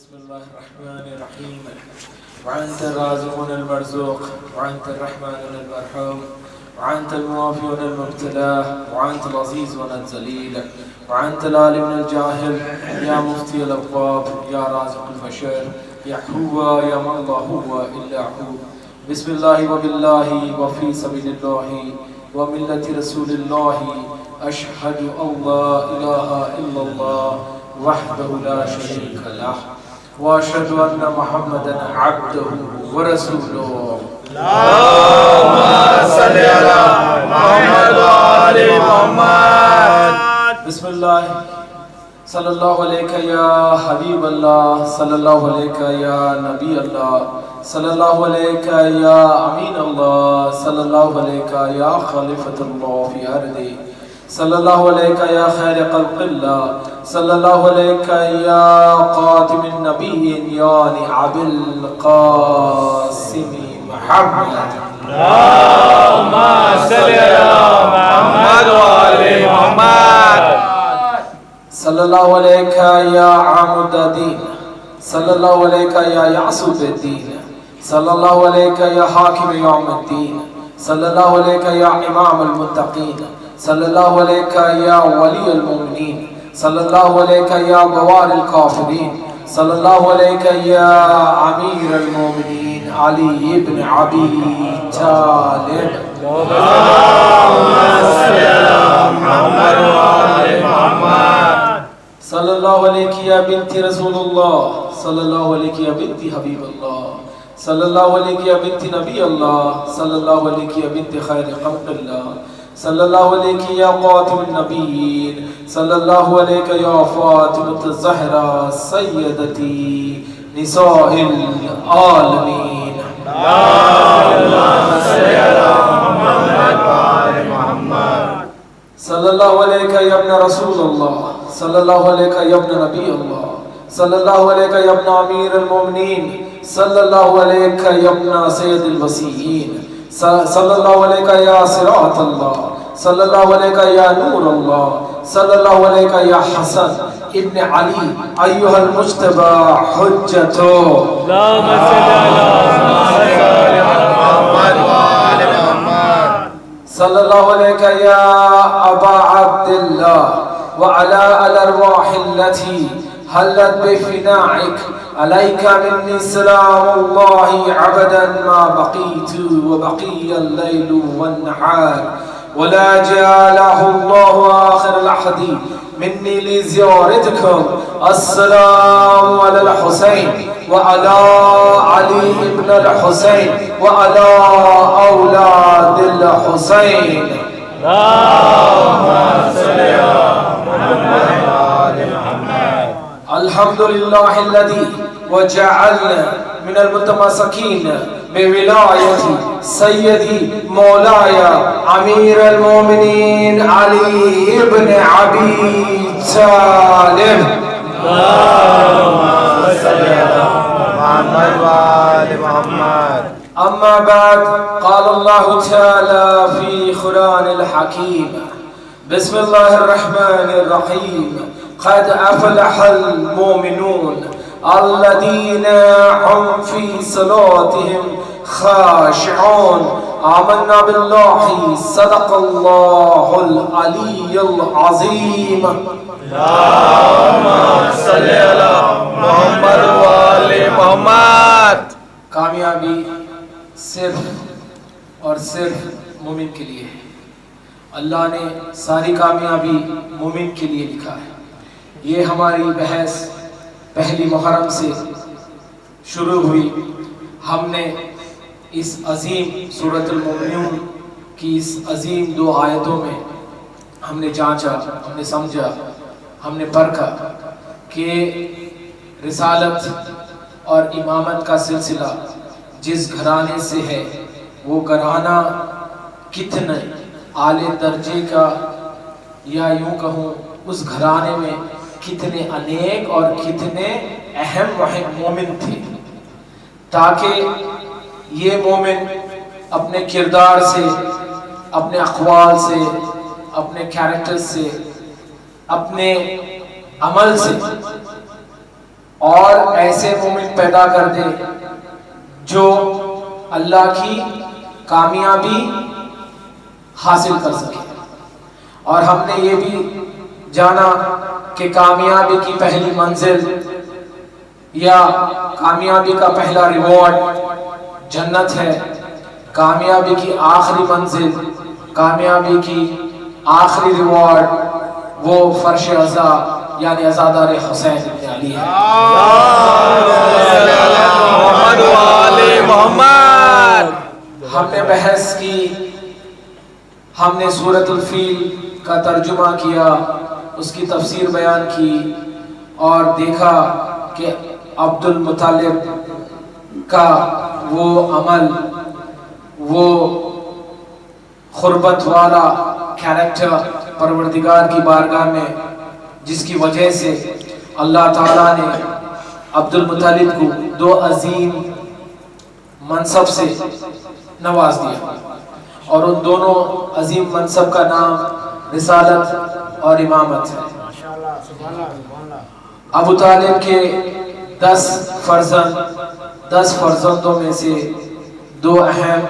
بسم الله الرحمن الرحيم وأنت الرازق المرزوق وأنت الرحمن المرحوم وأنت الموافي المبتلى وأنت العزيز الذليل وأنت العالم الجاهل يا مفتي الأبواب يا رازق البشر يا هو يا من لا هو إلا هو. بسم الله وبالله وفي سبيل الله وملة رسول الله أشهد أن لا إله إلا الله وحده لا شريك له وأشهد أن محمدا عبده ورسوله. اللهم صل على محمد وآل محمد. بسم الله صلى الله عليك يا حبيب الله صلى الله عليك يا نبي الله صلى الله عليك يا أمين الله صلى الله عليك يا خليفة الله في أرضه صلى الله عليك يا خير خلق الله صلى الله عليك يا قاتم النبيين يا نعم القاسم محمد. اللهم صل على محمد وآل محمد. صلى الله عليك يا عمود الدين صلى الله عليك يا يعصب الدين صلى الله عليك يا حاكم يوم الدين صلى الله عليك يا إمام المتقين صلى الله عليك يا ولي المؤمنين صلى الله عليك يا بوار الكافرين صلى الله عليك يا أمير المؤمنين علي بن أبي طالب. اللهم صل على محمد وآل محمد. صلى الله عليك يا بنت رسول الله صلى الله عليك يا بنت حبيب الله صلى الله عليك يا بنت نبي الله صلى الله عليك يا بنت خير خلق الله صلى الله عليك يا قاتم النبيين صلى الله عليك يا فاطمة الزهراء سيدتي نساء العالمين. اللهم صل على محمد وآل محمد. صلى الله عليك يا ابن رسول الله صلى الله عليك يا ابن نبي الله صلى الله عليك يا ابن أمير المؤمنين صلى الله عليك يا ابن سيد الوصيين صلى الله عليك يا صراط الله صلى الله عليك يا نور الله صلى الله عليك يا حسن ابن علي أيها المجتبى حجته. اللهم صل على محمد وآل محمد. صلى الله عليك يا أبا عبد الله وعلى الأرواح التي هلت بفنائك عليك مني سلام الله عبدا ما بقيت وبقي الليل والنهار ولا جعله الله آخر العهد مني لزيارتكم. السلام على الحسين وعلى علي بن الحسين وعلى أولاد الحسين. اللهم صل على محمد وآل محمد. الحمد لله الذي وجعلنا من المتمسكين بولاية سيدي مولاي أمير المؤمنين علي بن أبي طالب. اللهم صل على محمد وآل محمد. أما بعد قال الله تعالى في قرآن الحكيم بسم الله الرحمن الرحيم قد أفلح المؤمنون الذين هم في صلاتهم خاشعون آمنا بالله صدق الله العلي العظيم. اللهم صل على محمد وآل محمد. کامیابی صرف اور صرف مومن کے لیے ہے. اللہ نے ساری کامیابی مومن کے لیے لکھا ہے. یہ ہماری بحث پہلی محرم سے شروع ہوئی. ہم نے اس عظیم سورۃ المؤمنون کی اس عظیم 2 آیتوں میں ہم نے جانچا، ہم نے سمجھا، ہم نے پرکھا کہ رسالت اور امامت کا سلسلہ جس گھرانے سے ہے وہ گھرانہ کتنے اعلی درجے کا، یا یوں کہوں اس گھرانے میں کتنے انیک اور کتنے اہم مومن تھے، تاکہ یہ مومن اپنے کردار سے، اپنے اقوال سے، اپنے کیریکٹر سے، اپنے عمل سے اور ایسے مومن پیدا کر دے جو اللہ کی کامیابی حاصل کر سکے. اور ہم نے یہ بھی جانا کہ کامیابی کی پہلی منزل یا کامیابی کا پہلا ریوارڈ جنت ہے. کامیابی کی آخری منزل، کامیابی کی آخری ریوارڈ وہ فرش عزا یعنی عزادار حسین ابن علی ہے. محمد و آل محمد. ہم نے بحث کی، ہم نے سورۃ الفیل کا ترجمہ کیا، اس کی تفسیر بیان کی اور دیکھا کہ عبد المطلب کا وہ عمل، وہ قربت والا کیریکٹر پروردگار کی بارگاہ میں، جس کی وجہ سے اللہ تعالیٰ نے عبد المطلب کو 2 عظیم منصب سے نواز دیا، اور ان دونوں عظیم منصب کا نام رسالت اور امامت ہے. ابو طالب کے 10 فرزندوں میں سے 2 اہم،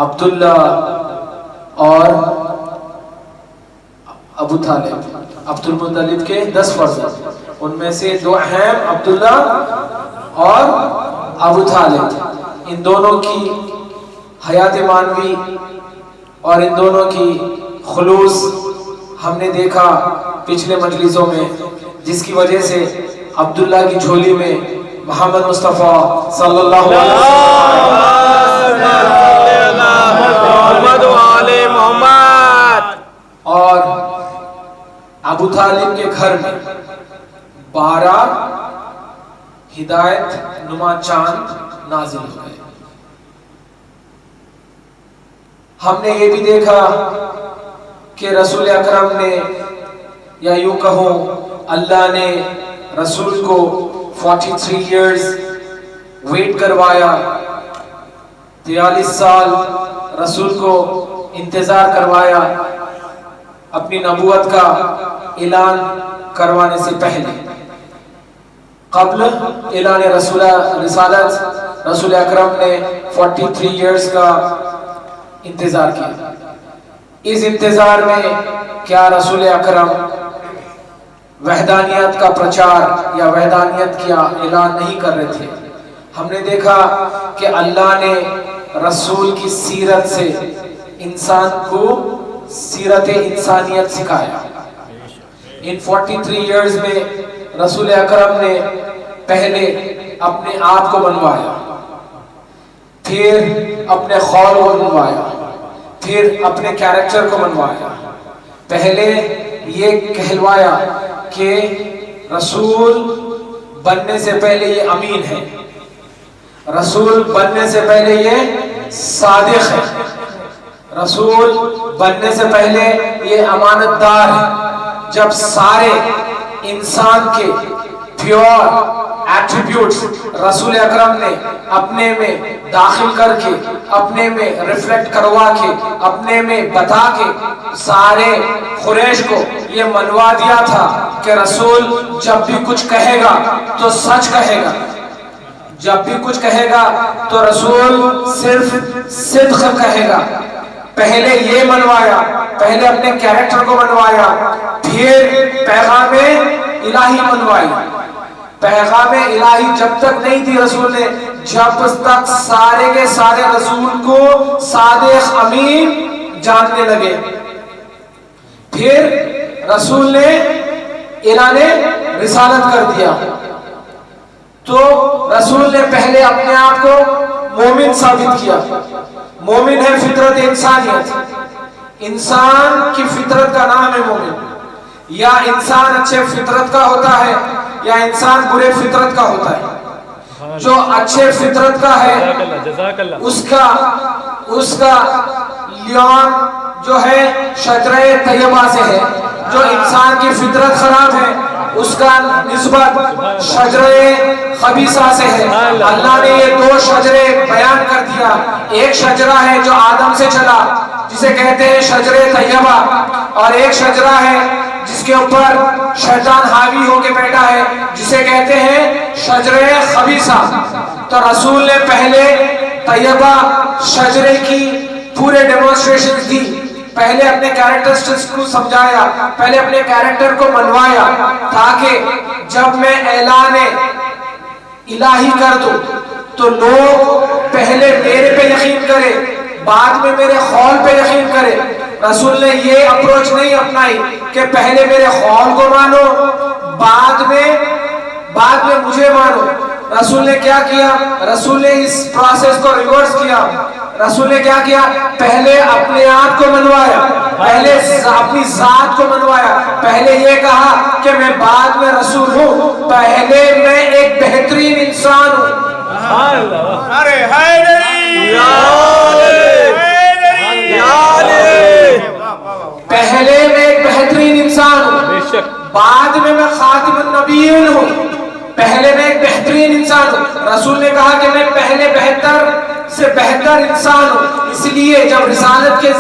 عبداللہ اور ابو طالب. عبد المطلب کے 10 فرزند، ان میں سے 2 اہم، عبداللہ اور ابو طالب. ان دونوں کی حیات مانوی اور ان دونوں کی خلوص ہم نے دیکھا پچھلے مجلسوں میں، جس کی وجہ سے عبداللہ کی جھولی میں محمد مصطفیٰ صلی اللہ علیہ وسلم اور ابو طالب کے گھر میں 12 ہدایت نما چاند نازل ہو گئے. ہم نے یہ بھی دیکھا کہ رسول اکرم نے، یا یوں کہوں اللہ نے رسول کو 43 ایئرز ویٹ کروایا، 43 سال رسول کو انتظار کروایا اپنی نبوت کا اعلان کروانے سے پہلے. قبل اعلان رسالت رسول اکرم نے 43 ایئرز کا انتظار کیا. اس انتظار میں کیا رسول اکرم وحدانیت کا پرچار یا وحدانیت کا اعلان نہیں کر رہے تھے؟ ہم نے دیکھا کہ اللہ نے رسول کی سیرت سے انسان کو سیرت انسانیت سکھایا. ان 43 ایئرز میں رسول اکرم نے پہلے اپنے آپ کو منوایا، پھر اپنے خول کو منوایا، پھر اپنے کیریکٹر کو منوایا. پہلے یہ کہلوایا کہ رسول بننے سے پہلے یہ امین ہے، رسول بننے سے پہلے یہ صادق ہے، رسول بننے سے پہلے یہ امانت دار ہے. جب سارے انسان کے پیور ایٹریبیوٹس رسول اکرم نے اپنے میں داخل کر کے، اپنے میں ریفلیکٹ کروا کے، اپنے میں بتا کے سارے قریش کو یہ منوا دیا تھا کہ رسول جب بھی کچھ کہے گا تو سچ کہے گا، جب بھی کچھ کہے گا تو رسول صرف صدق کہے گا. پہلے یہ منوایا، پہلے اپنے کیریکٹر کو منوایا، پھر پیغام الہی منوائی. پیغام الہی جب تک نہیں تھی رسول نے، جب تک سارے کے سارے رسول کو صادق امین جاننے لگے. پھر رسول نے اعلان رسالت کر دیا، تو رسول نے پہلے اپنے آپ کو مومن ثابت کیا. مومن ہے فطرت انسانیت، انسان کی فطرت کا نام ہے مومن. یا انسان اچھے فطرت کا ہوتا ہے یا انسان برے فطرت کا ہوتا ہے. جو اچھے فطرت کا ہے اس کا لیون جو ہے شجرہ طیبہ سے ہے. جو انسان کی فطرت خراب ہے اس کا نسبت شجرہ خبیثہ سے ہے. اللہ نے یہ 2 شجرے بیان کر دیا. ایک شجرہ ہے جو آدم سے چلا جسے کہتے ہیں شجرہ طیبہ، اور ایک شجرہ ہے جس کے اوپر شیطان حاوی ہو کے بیٹھا ہے، جسے کہتے ہیں شجرے خبیثہ۔ تو رسول نے پہلے طیبہ شجرے کی پورے ڈیمونسٹریشن دی، پہلے اپنے کیریکٹرسٹکس کو سمجھایا، پہلے اپنے کیریکٹر کو منوایا، تاکہ جب میں اعلان الہی کر دوں تو لوگ پہلے میرے پہ یقین کرے، بعد میں میرے قول پہ یقین کرے۔ رسول نے یہ اپروچ نہیں اپنائی کہ پہلے میرے قول کو مانو، بعد میں مجھے مانو۔ رسول نے کیا کیا؟ رسول نے اس پروسیس کو ریورس کیا۔ رسول نے کیا کیا؟ پہلے اپنے آپ کو منوایا، پہلے اپنی ذات کو منوایا، پہلے یہ کہا کہ میں بعد میں رسول ہوں، پہلے میں ایک بہترین انسان ہوں۔ پہلے میں ایک بہترین انسان ہوں، بعد میں خاتم النبیین ہوں، پہلے میں ایک بہترین انسان ہوں۔ رسول نے کہا کہ میں پہلے بہتر سے بہتر انسان ہوں۔ اس لیے جب رسالت کے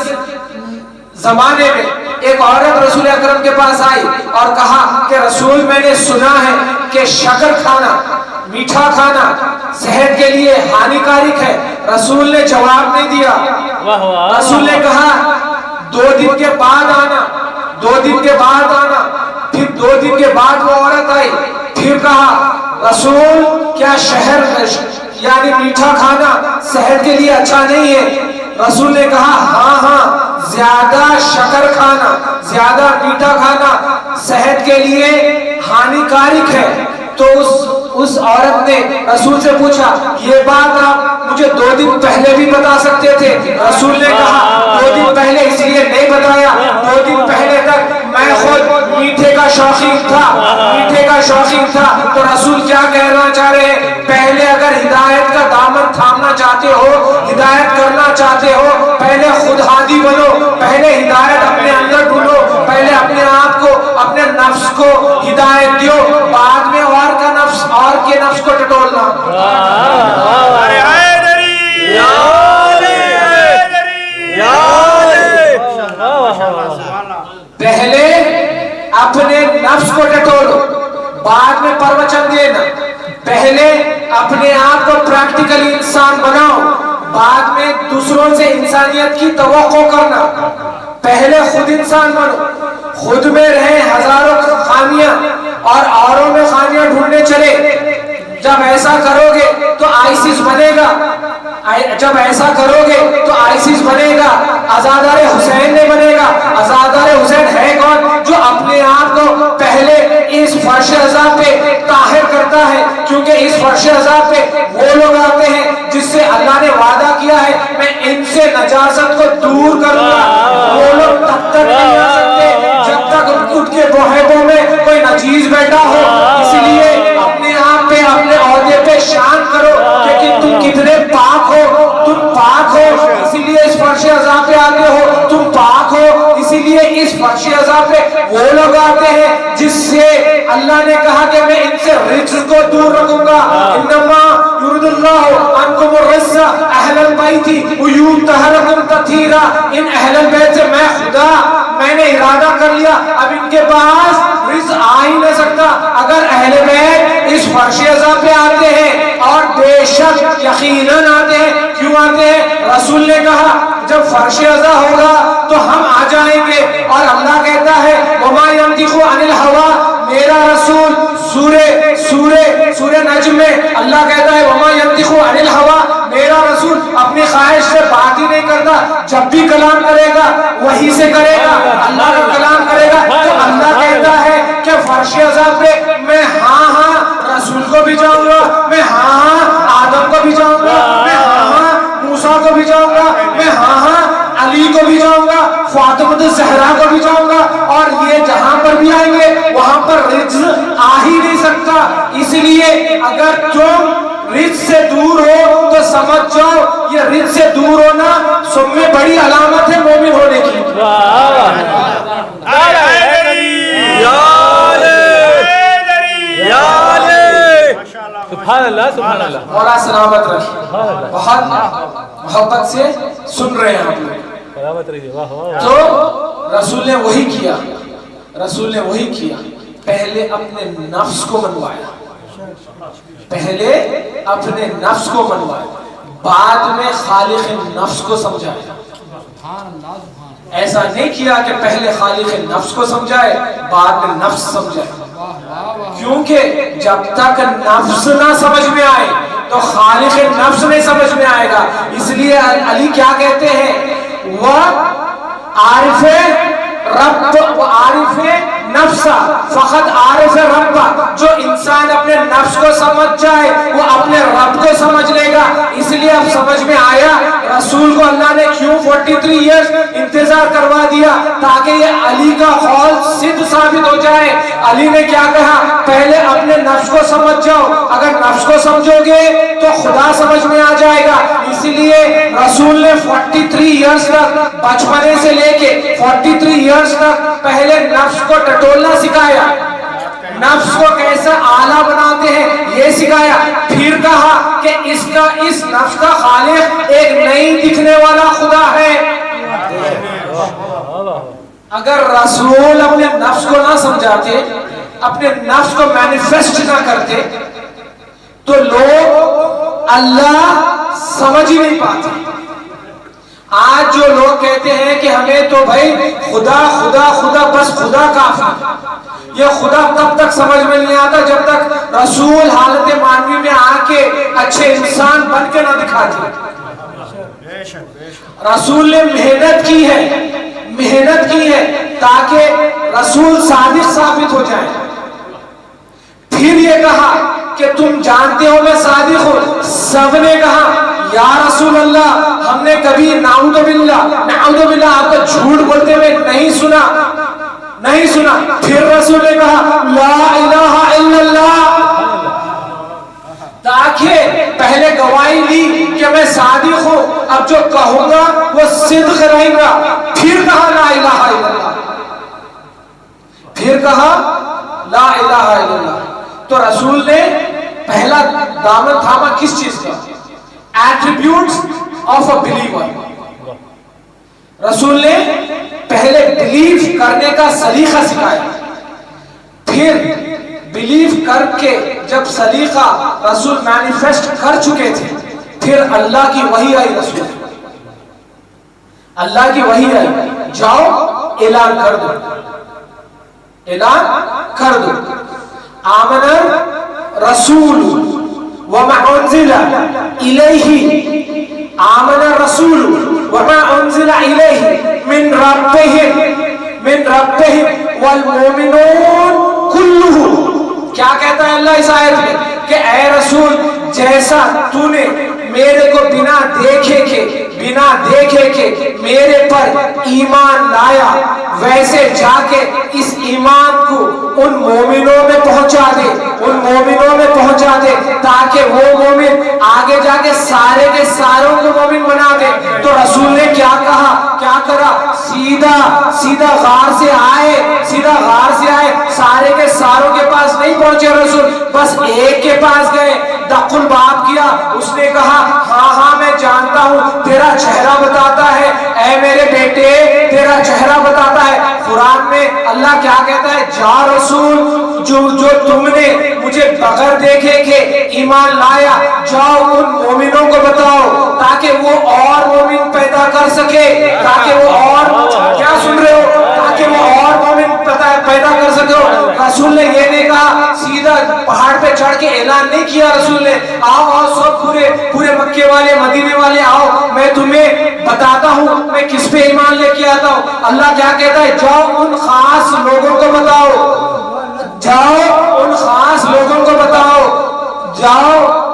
زمانے میں ایک عورت رسول اکرم کے پاس آئی اور کہا کہ رسول میں نے سنا ہے کہ شکر کھانا، میٹھا کھانا صحت کے لیے ہانیکارک ہے، رسول نے جواب نہیں دیا۔ رسول نے کہا 2 دن کے بعد آنا، 2 دن کے بعد آنا۔ پھر 2 دن کے بعد وہ عورت آئی، پھر کہا رسول کیا یعنی میٹھا کھانا صحت کے لیے اچھا نہیں ہے؟ رسول نے کہا ہاں، زیادہ شکر کھانا، زیادہ میٹھا کھانا صحت کے لیے ہانیکارک ہے۔ تو اس عورت نے رسول سے پوچھا یہ بات آپ مجھے 2 دن پہلے بھی بتا سکتے تھے۔ رسول نے کہا 2 دن پہلے اس لیے نہیں بتایا، 2 دن پہلے تک میں خود میٹھے کا شوقین تھا۔ تو رسول کیا کہنا چاہ رہے ہیں؟ پہلے اگر ہدایت کا دامن تھامنا چاہتے ہو، ہدایت کرنا چاہتے ہو، پہلے خود ہادی بنو، پہلے ہدایت اپنے اندر ڈھونڈو، پہلے اپنے آپ کو، اپنے نفس کو ہدایت دیو، بعد میں اور کے نفس کو ٹٹولنا۔ پہلے اپنے نفس کو ٹٹولو، بعد میں پروچن دینا۔ پہلے اپنے آپ کو پریکٹیکلی انسان بناؤ، بعد میں دوسروں سے انسانیت کی توقع کرنا۔ پہلے خود انسان بنو، خود میں رہے ہزاروں خامیاں اور اوروں میں خامیاں ڈھونڈنے چلے۔ جب ایسا کرو گے تو آئیسس بنے گا، جب ایسا کرو گے تو آئیسس بنے گا، عزادار حسین نہیں بنے گا۔ عزادار حسین ہے کون؟ جو اپنے آپ کو پہلے اس فرش عزا پہ طاہر کرتا ہے، کیونکہ اس فرش عزا پہ وہ لوگ آتے ہیں جس سے اللہ نے وعدہ کیا ہے میں ان سے نجاست کو دور کروں گا۔ وہ لوگ تب تک نہیں آ سکتے جب تک ان کے معاہدوں میں کوئی نجیز بیٹھا ہو۔ اس لیے اپنے آپ پہ، اپنے عہدے پہ شان کرو کہ تم کتنے پاک ہو، تم پاک ہو، اسی لیے اس فرش عزا پہ آتے ہو، تم پاک ہو، اسی لیے اس فرش عزا پہ وہ لوگ آتے ہیں جس سے اللہ نے کہا کہ میں ان سے رجس کو دور رکھوں گا۔ انما یرید اللہ عنکم الرجس اہل البیت ویطہرکم تطہیرا۔ ان اہل البیت سے میں نے ارادہ کر لیا، اب ان کے پاس رزق آ ہی نہیں سکتا اگر اہل بیت اس فرش عزا پہ آتے ہیں، اور بے شک یقیناً آتے ہیں۔ کیوں آتے ہیں؟ رسول نے کہا جب فرش عزا ہوگا تو ہم آ جائیں گے، اور اللہ کہتا ہے وما ينطق عن الهوى، میرا رسول سورہ نجم میں اللہ کہتا ہے وما ينطق عن الهوى، میرا رسول اپنی خواہش سے بات ہی نہیں کرتا، جب بھی کلام کرے گا وہی سے کرے گا، اللہ کا کلام کرے گا۔ تو اللہ کہتا ہے کہ فرش عزا پہ میں ہاں رسول کو بھی جاؤں گا، میں ہاں آدم کو بھی جاؤں گا، میں ہاں موسیٰ کو بھی جاؤں گا، میں ہاں علی کو بھی جاؤں گا، فاطمہ الزہرا کو بھی جاؤں گا، اور یہ جہاں پر بھی آئیں گے وہاں پر رزق آ ہی نہیں سکتا۔ اس لیے اگر تم رزق سے دور ہو تو سمجھ جاؤ یہ رزق سے دور ہونا سب میں بڑی علامت ہے مومن ہونے کی۔ سبحان اللہ سبحان اللہ۔ مولا سلامت رکھے، بہت محبت سے سن رہے ہیں ہم لوگ۔ تو رسول نے وہی کیا، رسول نے وہی کیا، پہلے اپنے نفس کو منوایا، پہلے اپنے نفس کو منوایا، بعد میں خالق نفس کو سمجھایا۔ ایسا نہیں کیا کہ پہلے خالق نفس کو سمجھائے بعد میں نفس سمجھائے، کیونکہ جب تک نفس نہ سمجھ میں آئے تو خالق نفس نہیں سمجھ میں آئے گا۔ اس لیے علی کیا کہتے ہیں، وہ عارف رب و عارف نفس فقط عارف رب، جو انسان اپنے نفس کو سمجھ جائے وہ اپنے رب کو سمجھ لے گا۔ اس لیے اب سمجھ میں آیا رسول کو اللہ نے کیوں 43 ایئرز انتظار کروا دیا، تاکہ یہ علی کا قول صدق ثابت ہو جائے۔ علی نے کیا کہا، پہلے اپنے نفس کو سمجھ جاؤ، اگر نفس کو سمجھو گے تو خدا سمجھ میں آ جائے گا۔ اسی لیے رسول نے 43 ایئرز تک، بچپنے سے لے کے 43 ایئرز تک پہلے نفس کو ٹٹولنا سکھایا، نفس کو کیسا آلہ بناتے ہیں یہ سکھایا، پھر کہا کہ اس نفس کا خالق ایک نہیں دکھنے والا خدا ہے۔ اگر رسول اپنے نفس کو نہ سمجھاتے، اپنے نفس کو مینیفیسٹ نہ کرتے تو لوگ اللہ سمجھ ہی نہیں پاتے۔ آج جو لوگ کہتے ہیں کہ ہمیں تو بھائی خدا خدا خدا، بس خدا کافی، یہ خدا تب تک سمجھ میں نہیں آتا جب تک رسول حالت مانوی میں آ کے اچھے انسان بن کے نہ دکھاتے۔ رسول نے محنت کی ہے تاکہ رسول صادق ثابت ہو جائے۔ پھر یہ کہا کہ تم جانتے ہو میں صادق ہوں، سب نے کہا یا رسول اللہ ہم نے کبھی نعوذ باللہ آپ کو جھوٹ بولتے ہوئے نہیں سنا۔ پھر رسول نے کہا لا الہ الا اللہ، تاکہ پہلے گواہی لی کہ میں صادق ہوں، اب جو کہوں گا وہ صدق رہے گا۔ پھر کہا لا الہ الا اللہ، پھر کہا لا الہ الا اللہ۔ تو رسول نے پہلا دامن تھاما کس چیز کا؟ Attributes of a believer. رسول نے پہلے بلیف کرنے کا سلیقہ سکھایا، پھر بلیف کر کے جب سلیقہ رسول مینیفیسٹ کر چکے تھے، پھر اللہ کی وحی آئی، اللہ کی وحی آئی، جاؤ اعلان کر دو آمن رسول وما انزل الیہ، آمن الرسول وما انزل الیہ من ربہم والمؤمنون کلہم۔ کیا کہتا ہے اللہ اس آیت میں کہ اے رسول جیسا تو نے میرے کو بنا دیکھے کہ میرے پر ایمان لایا، ویسے جا کے اس ایمان کو ان مومنوں میں پہنچا دے تاکہ وہ مومن آگے جا کے سارے کے ساروں کو مومن بنا دے۔ تو رسول نے کیا کہا، کیا کرا، سیدھا غار سے آئے، سارے کے ساروں کے پاس نہیں پہنچے رسول، بس ایک کے پاس گئے، دق الباب کیا، اس نے کہا ہاں میں جانتا ہوں تیرا چہرہ بتاتا ہے، اے میرے بیٹے تیرا چہرہ بتاتا ہے۔ قرآن میں اللہ کیا کہتا ہے، جا رسول جو تم نے مجھے بغیر دیکھے کہ ایمان لایا، جاؤ ان مومنوں کو بتاؤ تاکہ وہ اور مومن پیدا کر سکے، تاکہ وہ اور کیا سن رہے ہو، تاکہ وہ اور مومن پیدا کر سکے۔ رسول نے یہ نہیں کہا سیدھا پہاڑ پہ چڑھ کے اعلان نہیں کیا، رسول نے آؤ سب پورے مکے والے مدینے والے آؤ، میں تمہیں بتاتا ہوں میں کس پہ ایمان لے کے آتا ہوں۔ اللہ کیا کہتا ہے، جاؤ ان خاص لوگوں کو بتاؤ، جاؤ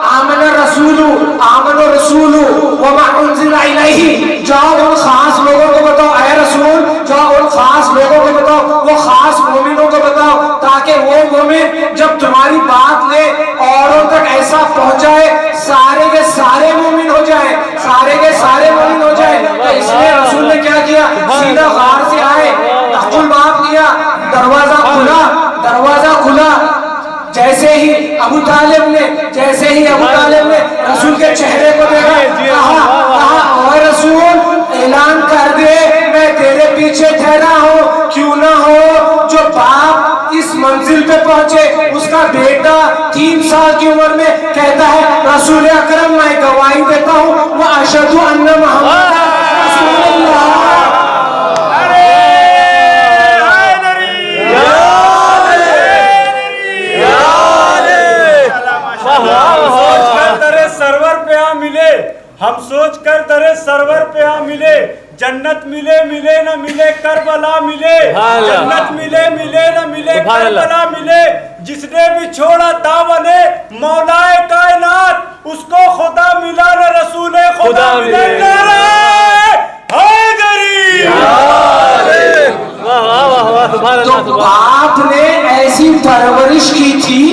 آمن الرسول وما انزل الیہ، جاؤ ان خاص لوگوں کو بتاؤ، اے رسول جاؤ ان خاص لوگوں کو بتاؤ، وہ خاص مومنوں کو بتاؤ تاکہ وہ مومن جب تمہاری بات لے اوروں تک ایسا پہنچائے سارے کے سارے مومن ہو جائے، تو اس لیے رسول نے کیا کیا، سیدھا غار سے آئے، دق الباب کیا، دروازہ کھلا، جیسے ہی ابو طالب نے رسول کے چہرے کو دیکھا، کہا اے رسول اعلان کر دے میں تیرے پیچھے ٹھہرا ہوں، کیوں نہ ہو جو منزل پہ پہنچے، اس کا بیٹا 3 سال کی عمر میں کہتا ہے رسول اکرم میں گواہی دیتا ہوں واشہد ان محمد رسول اللہ۔ ہم سوچ کر درے سرور پہ آ ملے، جنت ملے ملے نہ ملے کربلا ملے، جنت ملے ملے نہ ملے کربلا ملے، جس نے بھی چھوڑا دامن مولا کائنات اس کو خدا ملا نہ رسول خدا ملا۔ نعرہ حیدری۔ تو باپ نے ایسی پرورش کی تھی،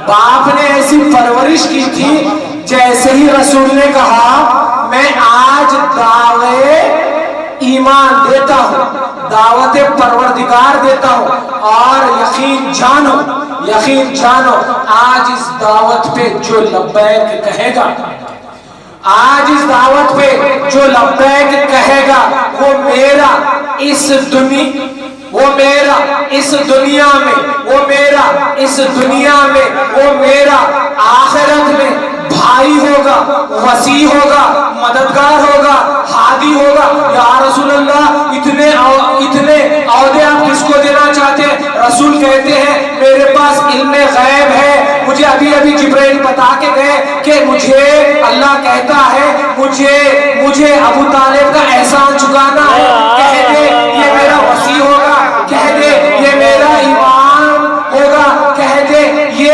باپ نے ایسی پرورش کی تھی، جیسے ہی رسول نے کہا میں آج دعوے ایمان دیتا ہوں، دعوت پروردگار دیتا ہوں، اور یقین جانو آج اس دعوت پہ جو لبیک کہے گا، آج اس دعوت پہ جو لبیک کہے گا وہ میرا اس دنیا میں، وہ میرا آخرت میں بھائی ہوگا، وسیع ہوگا، مددگار ہوگا، ہادی ہوگا۔ یا رسول اللہ اتنے عہدے آپ کس کو دینا چاہتے ہیں؟ رسول کہتے ہیں میرے پاس علم غیب ہے، مجھے ابھی جبرائیل بتا کے گئے کہ مجھے اللہ کہتا ہے مجھے ابو طالب کا احسان چکانا ہے، کہہ دے یہ میرا وسیع ہوگا، کہہ دے یہ میرا امام ہوگا، کہہ دے یہ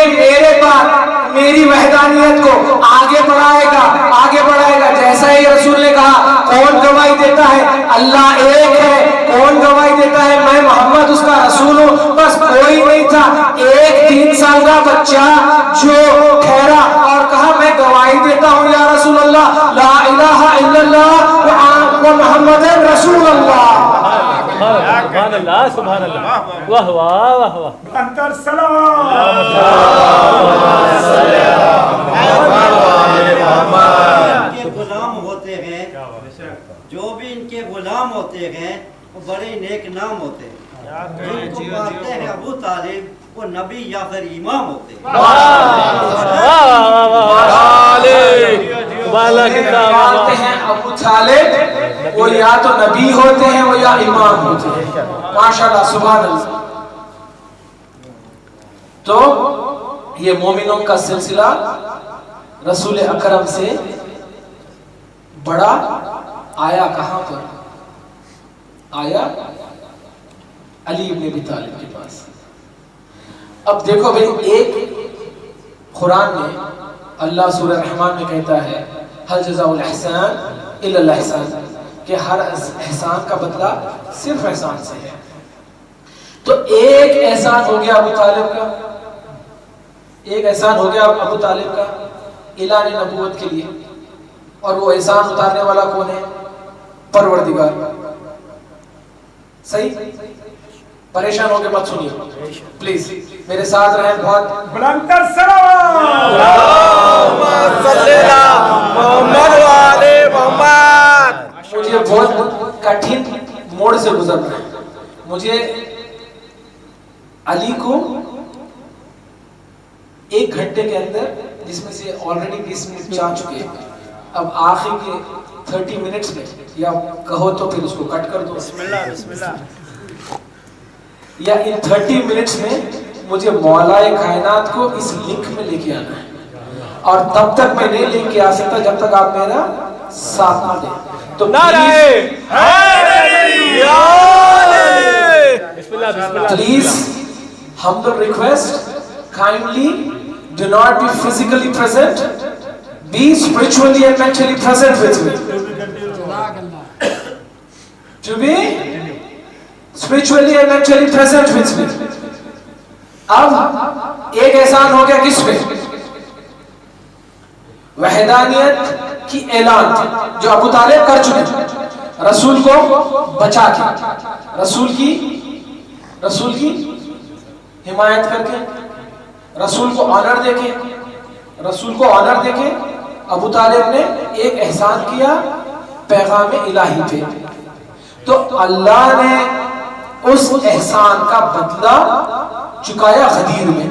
میری وحدانیت کو آگے بڑھائے گا۔ جیسا ہی رسول نے کہا کون گواہی دیتا ہے؟ اللہ ایک ہے۔ کون گواہی دیتا ہے؟ میں محمد اس کا رسول ہوں۔ بس کوئی نہیں تھا، ایک 3 سال کا بچہ جو ٹھہرا اور کہا میں گواہی دیتا ہوں یا رسول اللہ لا الہ الا اللہ و محمد رسول اللہ۔ سبحان اللہ سبحان اللہ، واہ واہ واہ واہ، انتر سلام۔ کے غلام ہوتے ہیں، جو بھی ان کے غلام ہوتے ہیں وہ بڑے نیک نام ہوتے ہیں، جن کو پاتے ہیں ابو طالب وہ نبی یا پھر امام ہوتے ہیں۔ مانتے ہیں ابو طالب وہ یا تو نبی ہوتے ہیں وہ یا امام ہوتے ہیں۔ ماشاءاللہ سبحان اللہ۔ تو یہ مومنوں کا سلسلہ رسول اکرم سے بڑا آیا کہاں پر؟ آیا علی ابن ابی طالب کے پاس۔ اب دیکھو بھئی، ایک قرآن میں اللہ سورہ رحمان میں کہتا ہے حل جزاء الاحسان الا الاحسان، کہ ہر احسان کا بدلہ صرف احسان سے ہے۔ تو ایک احسان ہو گیا ابو طالب کا، ایک احسان ہو گیا ابو طالب کا اعلان نبوت کے لیے، اور وہ احسان اتارنے والا کون ہے؟ پروردگار۔ صحیح؟ پریشان ہو کے مت سنیے پلیز، میرے ساتھ رہیں۔ بہت بلندر سلام۔ مجھے بہت کٹھن موڑ سے گزرنا ہے۔ مجھے علی کو 1 گھنٹے کے اندر، جس میں سے آلریڈی 20 منٹ جا چکے ہیں، اب آخر کے 30 منٹس میں، یا کہو تو پھر اس کو کٹ کر دو، بسم اللہ، یا ان 30 منٹس میں مجھے مولا کائنات کو اس لنک میں لے کے آنا ہے، اور تب تک میں نہیں لے کے آ سکتا جب تک آپ میرا ساتھ نہ دیں۔ تو please humble request, kindly do not be physically present, be spiritually and mentally present with me. To be spiritually and mentally present with me. اب ایک احسان ہو گیا کس پہ؟ وحدانیت کی اعلان جو ابو طالب کر چکے، رسول کو بچا کے، رسول کی حمایت کر کے، رسول کو آنر دے کے ابو طالب نے ایک احسان کیا پیغام الہی پہ، تو اللہ نے اس احسان کا بدلہ چکایا غدیر میں.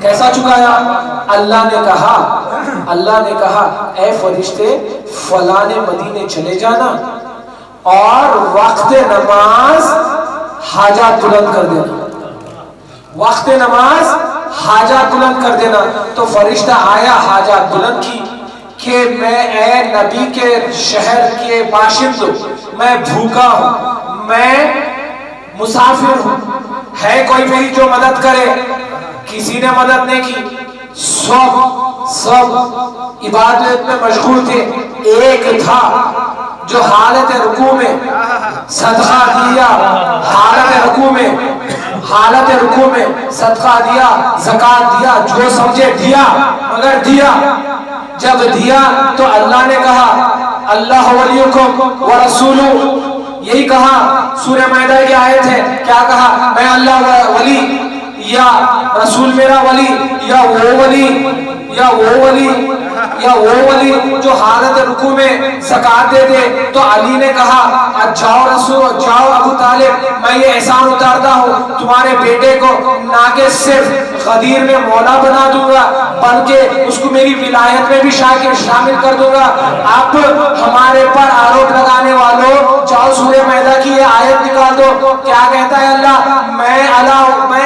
کیسا چکایا؟ اللہ نے کہا اے فرشتے فلاں مدینے چلے جانا اور وقت نماز حاجات بلند کر دینا. وقت نماز حاجات بلند کر دینا. تو فرشتہ آیا، حاجات بلند کی کہ میں اے نبی کے شہر کے باشند، میں بھوکا ہوں، میں مسافر ہوں، ہے کوئی میری جو مدد کرے؟ کسی نے مدد نہیں کی. سب عبادت میں مشغول تھے. ایک تھا جو حالت رکوع میں صدقہ دیا، حالت رکوع میں صدقہ دیا، زکات دیا، جو سمجھے دیا، مگر دیا. جب دیا تو اللہ نے کہا اللہ ولیکم ورسولہ، یہی کہا سورہ مائدہ کی آیت ہے. کیا کہا؟ میں اللہ ولی یا رسول میرا ولی یا وہ ولی جو حالت رکوع میں زکات دے دے. تو علی نے کہا جاؤ ابو طالب، میں یہ احسان اتارتا ہوں تمہارے بیٹے کو نہ کہ صرف غدیر میں مولا بنا دوں گا بلکہ اس کو میری ولایت میں بھی شامل کر دوں گا. اب ہمارے پر آروپ لگانے والوں، جاؤ سورہ مائدہ کی یہ آیت نکال دو. کیا کہتا ہے اللہ؟ میں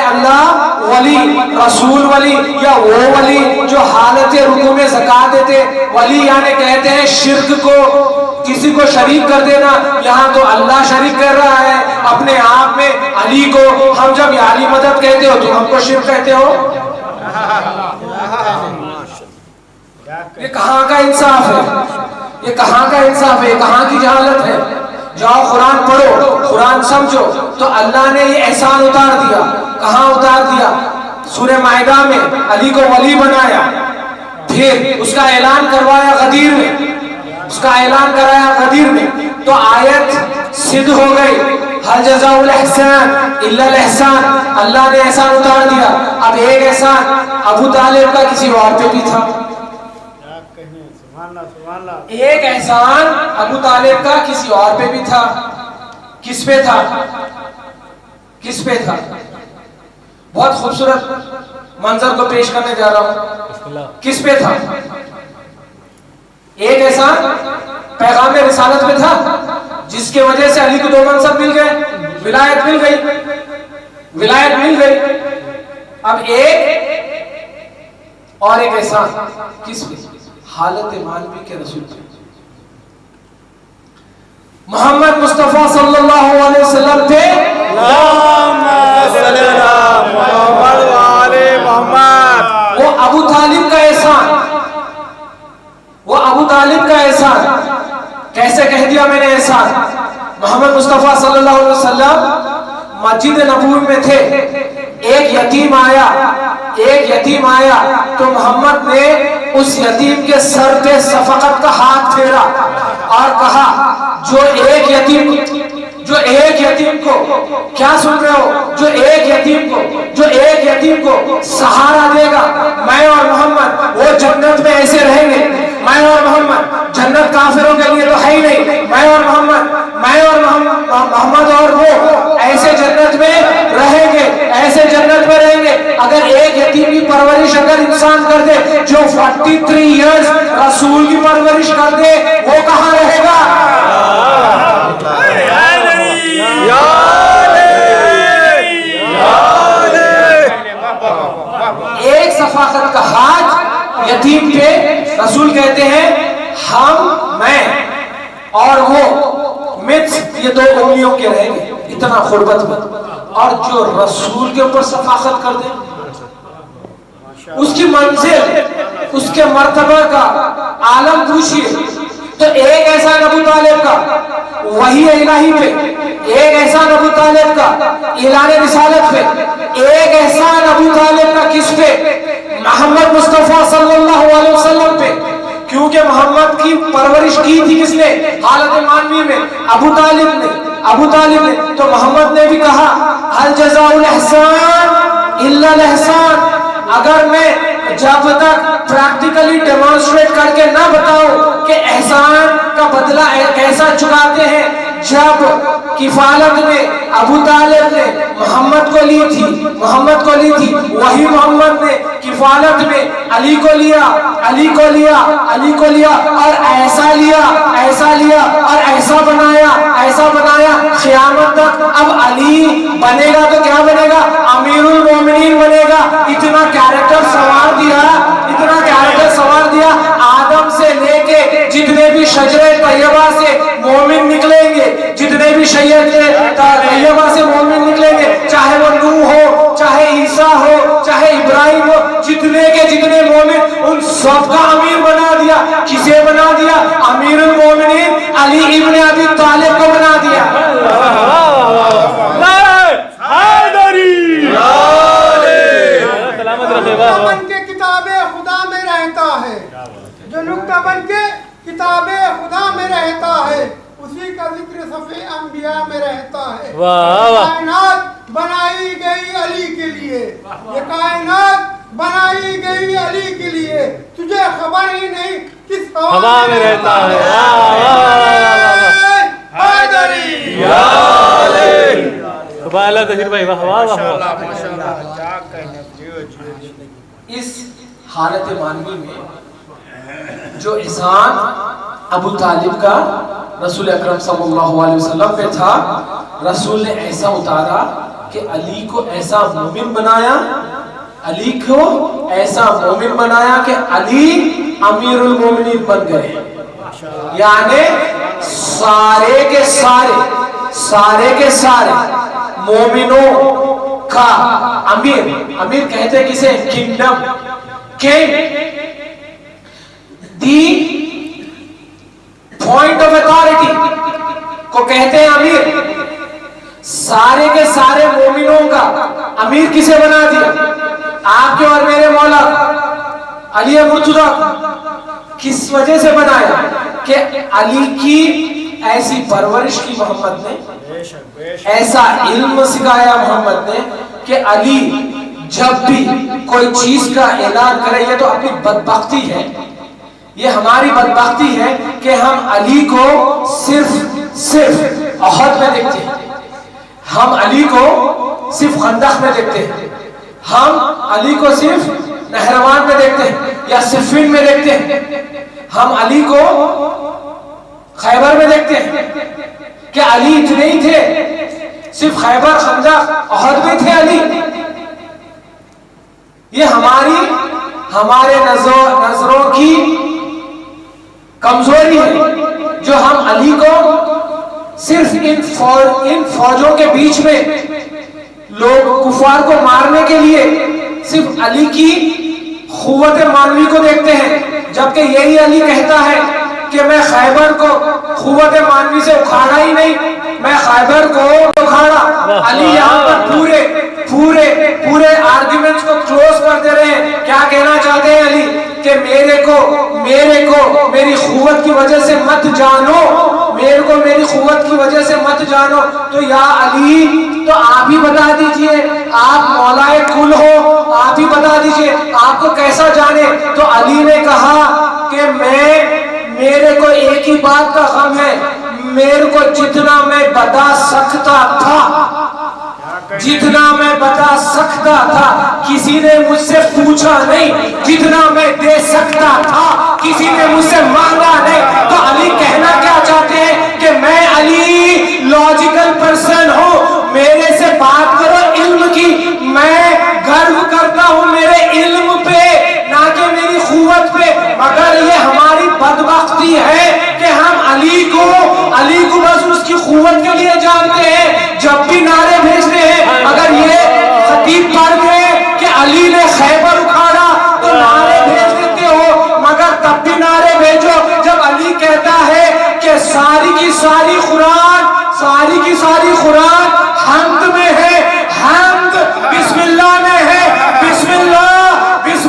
اللہ ولی، رسول ولی یا وہ ولی جو حالت رکوع میں زکات دیتے. ولی یعنی کہتے ہیں شرک کو، کسی کو شریک کر دینا. یہاں تو اللہ شریک کر رہا ہے اپنے آپ میں علی کو. ہم جب یا علی مدد کہتے ہو تو ہم کو شرک کہتے ہو. یہ کہاں کا انصاف ہے؟ یہ کہاں کا انصاف ہے؟ یہ کہاں کی جہالت ہے؟ جاؤ قرآن پڑھو، قرآن سمجھو. تو اللہ نے یہ احسان اتار دیا. کہاں اتار دیا؟ سورہ مائدہ میں علی کو ولی بنایا، پھر اس کا اعلان کروایا غدیر میں. تو آیت صد ہو گئی، ہل جزاء الاحسان الا الاحسان. اللہ نے احسان اتار دیا. اب ایک احسان ابو طالب کا کسی اور پہ بھی تھا. ایک احسان ابو طالب کا کسی اور پہ بھی تھا. کس پہ تھا؟ بہت خوبصورت منظر کو پیش کرنے جا رہا ہوں. کس پہ تھا؟ ایک احسان پیغام رسالت پہ تھا جس کے وجہ سے علی کو 2 منصب مل گئے، ولایت مل گئی. اب ایک احسان کس پہ؟ حالت مانوی کے رسول پہ. محمد مصطفیٰ صلی اللہ علیہ وسلم تھے. وہ ابو طالب کا احسان کیسے کہہ دیا میں نے احسان؟ محمد مصطفیٰ صلی اللہ علیہ وسلم مسجد نبوی میں تھے. ایک یتیم آیا تو محمد نے اس یتیم کے سر پہ شفقت کا ہاتھ پھیرا اور کہا جو ایک یتیم کو کیا سن رہے ہو؟ جو ایک یتیم کو سہارا دے گا، میں اور محمد وہ جنت میں ایسے رہیں گے. میں اور محمد، جنت کافروں کے لیے تو ہے ہی نہیں. میں اور محمد اور وہ ایسے جنت میں رہیں گے. اگر ایک یتیم کی پرورش اگر انسان کر دے جو 43 ایئرز رسول کی پرورش کر دے، وہ کہاں رہے گا؟ ایک شفقت کا ہاتھ یتیم پہ. رسول کہتے ہیں میں اور وہ یہ 2 انگلیوں کے رہیں گے، اتنا قربت میں. اور جو رسول کے اوپر شفقت کر دے، اس کی منزل، اس کے مرتبہ کا عالم پوچھئے. تو ایک احسان ابو طالب کا وحی الہی پہ، ایک احسان ابو طالب کا اعلان رسالت پہ، ایک احسان ابو طالب کا کس پہ؟ محمد مصطفیٰ صلی اللہ علیہ وسلم پہ. کیونکہ محمد کی پرورش کی تھی کس نے؟ حالت مانوی میں ابو طالب نے. تو محمد نے بھی کہا ہل جزاء الاحسان الا الاحسان. اگر میں جب تک پریکٹیکلی ڈیمانسٹریٹ کر کے نہ بتاؤں کہ احسان کا بدلہ کیسا چکاتے ہیں، جب کفالت میں ابو طالب نے محمد کو لی تھی، محمد کو لی تھی، وہی محمد نے کفالت میں علی کو لیا، علی کو لیا، علی کو لیا، اور ایسا لیا، ایسا لیا، اور ایسا بنایا، ایسا بنایا قیامت تک۔ اب علی بنے گا تو کیا بنے گا؟ امیر المومنین بنے گا۔ اتنا کیریکٹر سوار دیا، اتنا کیریکٹر سوار دیا، آدم سے لے کے جتنے بھی شجرے طیبہ سے مومن نکلیں گے، جتنے بھی شجرے طیبہ سے مومن نکلیں گے، چاہے وہ نوح ہو، چاہے عیسیٰ ہو، چاہے ابراہیم ہو، جتنے کے جتنے مومن، ان سب کا امیر بنا دیا۔ کسے بنا دیا؟ امیر المومنین علی ابن ابی طالب کو بنا دیا۔ بن کے کتاب خدا میں رہتا ہے، جو نکتہ بن کے کتاب خدا میں رہتا ہے، اسی کا ذکر صفحے انبیاء میں رہتا ہے۔ کائنات بنائی گئی علی کے لیے، یہ کائنات بنائی گئی علی کے لیے، تجھے خبر ہی نہیں کس ہوا میں رہتا ہے۔ حیدری یا علی، سبحان اللہ تشریف بھائی، واہ واہ واہ۔ اس حالت مانوی میں جو احسان ابو طالب کا رسول اکرم صلی اللہ علیہ وسلم پہ تھا، رسول نے ایسا اتارا کہ علی کو ایسا مومن بنایا، علی کو ایسا مومن بنایا کہ علی امیر المومنین بن گئے۔ یعنی سارے کے سارے، سارے کے سارے مومنوں کا امیر، امیر کہتے کسے؟ Kingdom, king, the point of authority کو کہتے ہیں امیر۔ سارے کے سارے مومنوں کا امیر کسے بنا دیا؟ آپ کے اور میرے مولا علی مرتضیٰ۔ کس وجہ سے بنایا؟ کہ علی کی ایسی پرورش کی محمد نے، ایسا علم سکھایا محمد نے کہ علی جب بھی کوئی چیز کا اعلان کرے، یہ تو اپنی بدبختی ہے، یہ ہماری بدبختی ہے کہ ہم علی کو صرف احد میں دیکھتے ہیں، ہم علی کو صرف خندق میں دیکھتے ہیں، ہم علی کو صرف نہروان میں دیکھتے ہیں یا صفین میں دیکھتے ہیں، ہم علی کو خیبر میں دیکھتے ہیں کہ علی اتنے ہی تھے، صرف خیبر، خندق، احد میں تھے علی۔ یہ ہمارے نظروں کی کمزوری ہے جو ہم علی کو صرف ان فوجوں کے بیچ میں لوگ کفار کو مارنے کے لیے صرف علی کی قوت مانوی کو دیکھتے ہیں، جبکہ یہی علی کہتا ہے کہ میں خیبر کو قوت مانوی سے اکھاڑا ہی نہیں، میں خیبر کو اکھاڑا۔ علی یہاں پر پورے آرگیومنٹس کو کلوز کر دے رہے ہیں۔ کیا کہنا چاہتے ہیں علی؟ کہ میرے کو میری قوت کی وجہ سے مت جانو، میرے کو میری قوت کی وجہ سے مت جانو۔ تو یا علی، تو آپ ہی بتا دیجئے، آپ مولائے کل ہو، آپ ہی بتا دیجئے آپ کو کیسا جانے۔ تو علی نے کہا کہ میرے کو ایک ہی بات کا غم ہے، میرے کو جتنا میں بتا سکتا تھا، جتنا میں بتا سکتا تھا کسی نے مجھ سے پوچھا نہیں، جتنا میں دے سکتا تھا کسی نے مجھ سے مانگا نہیں۔ تو علی کہنا کیا چاہتے ہیں کہ میں علی لاجیکل پرسن ہوں، میرے سے بات کرو علم کی، میں گرو کرتا ہوں میرے علم پہ نہ کہ میری قوت پہ۔ مگر یہ ہماری بدبختی ہے کہ ہم علی کو بس اس کی قوت کے لیے جانتے ہیں، جب بھی نعرے بھیجتے ہیں اگر یہ خطیب پڑھ گئے کہ علی نے خیبر اکھاڑا تو نعرے بھیج دیتے ہو، مگر تب بھی نعرے بھیجو جب علی کہتا ہے کہ ساری کی ساری قرآن حمد میں ہے، حمد بسم اللہ میں ہے، بسم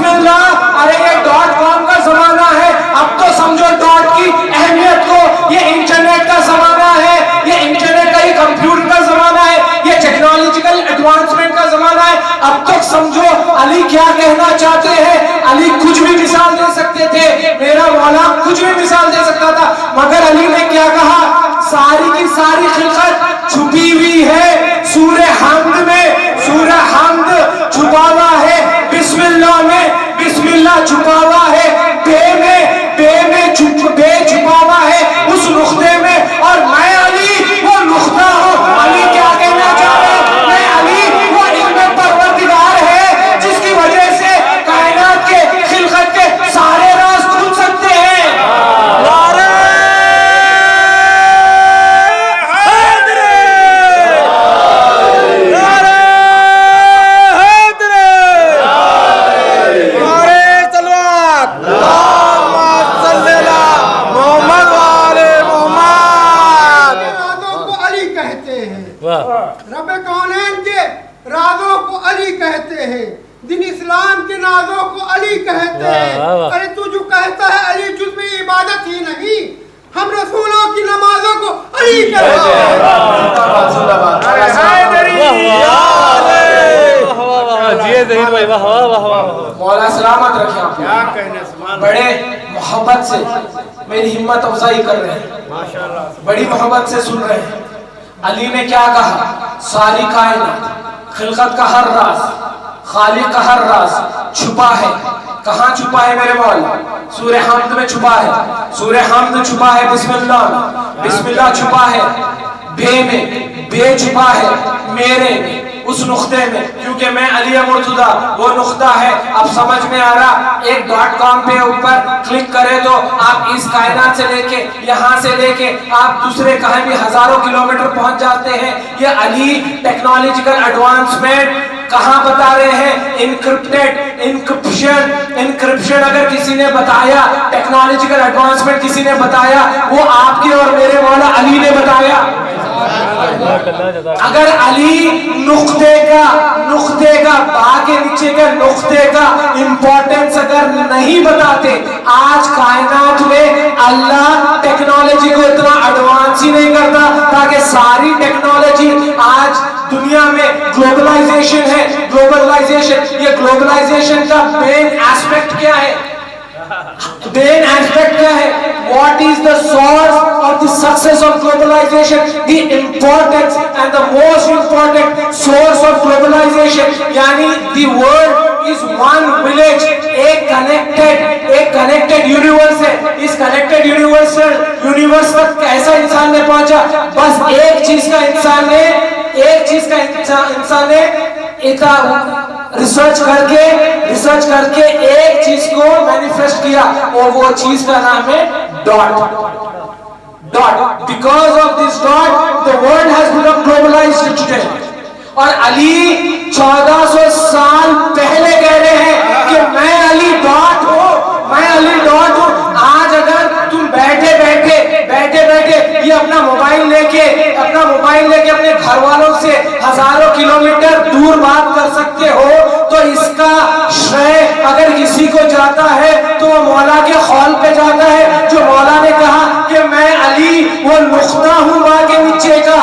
اللہ۔ ارے یہ .com کا زمانہ ہے، اب تو سمجھو ڈاٹ کی اہمیت کو، یہ انٹرنیٹ کا زمانہ ہے، یہ انٹرنیٹ کا، یہ کمپیوٹر کا زمانہ ہے، یہ ٹیکنالوجیکل ایڈوانسمنٹ کا زمانہ ہے۔ اب تک سمجھو علی کیا کہنا چاہتے ہیں۔ علی کچھ بھی مثال دے سکتے تھے، میرا مولا کچھ بھی مثال دے سکتا تھا، مگر علی نے کیا کہا؟ ساری کی ساری خلقت چھپی ہوئی ہے سورہ حمد میں، سورہ چھپا ہوا ہے بے چھپا ہوا ہے اس نقطے میں، اور میں علی وہ نقطہ ہوں۔ علی کیا کہنا چاہ رہے ہیں؟ میں علی وہ علم پروردگار ہے جس کی وجہ سے کائنات کے خلقت کے سارے راز کھل سکتے ہیں۔ رب کونین کے رازوں کو علی کہتے ہیں، دین اسلام کے نازوں کو علی کہتے ہیں۔ ارے تو جو کہتا ہے علی جزء عبادت ہی نہیں، ہم رسولوں کی نمازوں کو علی کہتے ہیں۔ مولا سلامت رکھیں آپ، بڑے محبت سے میری ہمت افزائی کر رہے ہیں، بڑی محبت سے سن رہے ہیں۔ علی نے کیا کہا؟ ساری کائنات، خلقت کا ہر راز، خالق کا ہر راز چھپا ہے۔ کہاں چھپا ہے میرے مولا؟ سورہ حمد میں چھپا ہے، سورہ حمد چھپا ہے بسم اللہ میں، بسم اللہ چھپا ہے بے میں، بے چھپا ہے میرے میں، اس نقطے میں، کیونکہ میں علی مرتضیٰ وہ نقطہ ہے۔ اب سمجھ میں آ رہا، ایک .com پہ اوپر کلک کرے تو آپ اس کائنات سے لے کے یہاں سے لے کے آپ دوسرے کہیں بھی ہزاروں کلومیٹر پہنچ جاتے ہیں۔ یہ علی ٹیکنالوجیکل ایڈوانسمنٹ کہاں بتا رہے ہیں؟ انکرپشن اگر کسی نے بتایا، ٹیکنالوجیکل ایڈوانسمنٹ کسی نے بتایا، وہ آپ کے اور میرے مولا علی نے بتایا۔ اگر علی نقطے کا با کے نیچے کے نقطے کا امپورٹنس اگر نہیں بتاتے، آج کائنات میں اللہ ٹیکنالوجی کو اتنا ایڈوانس ہی نہیں کرتا تاکہ ساری ٹیکنالوجی آج دنیا میں گلوبلائزیشن ہے۔ یہ گلوبلائزیشن کا مین ایسپیکٹ کیا ہے؟ What is the source of the success of globalization? The importance and the most important source of globalization, yani the world is one village, ایک connected universe ہے۔ اس connected universe تک کیسا انسان نے پہنچا؟ بس ایک چیز کا انسان نے ریسرچ کر کے ایک چیز کو مینیفیسٹ کیا، اور وہ چیز کا نام ہے dot. Because of this dot, the world has become globalized today. اور علی 1400 سال پہلے کہہ رہے ہیں کہ میں علی ڈاٹ ہوں۔ آج اگر تم بیٹھے یہ اپنا موبائل لے کے اپنے گھر والوں سے ہزاروں کلومیٹر دور بات کر سکتے ہو، تو اس کا شرے اگر کسی کو جاتا ہے تو وہ مولا کے خول پہ جاتا ہے، جو مولا نے کہا کہ میں علی وہ نقطہ ہوں با کے نیچے کا۔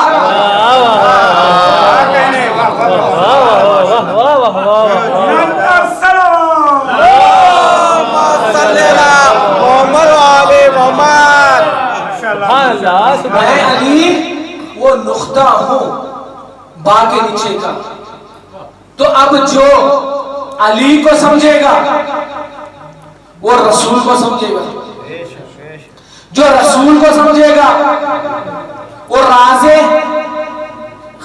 میں علی وہ نقطہ ہوں با کے نیچے کا۔ تو اب جو علی کو سمجھے گا وہ رسول کو سمجھے گا، جو رسول کو سمجھے گا وہ راز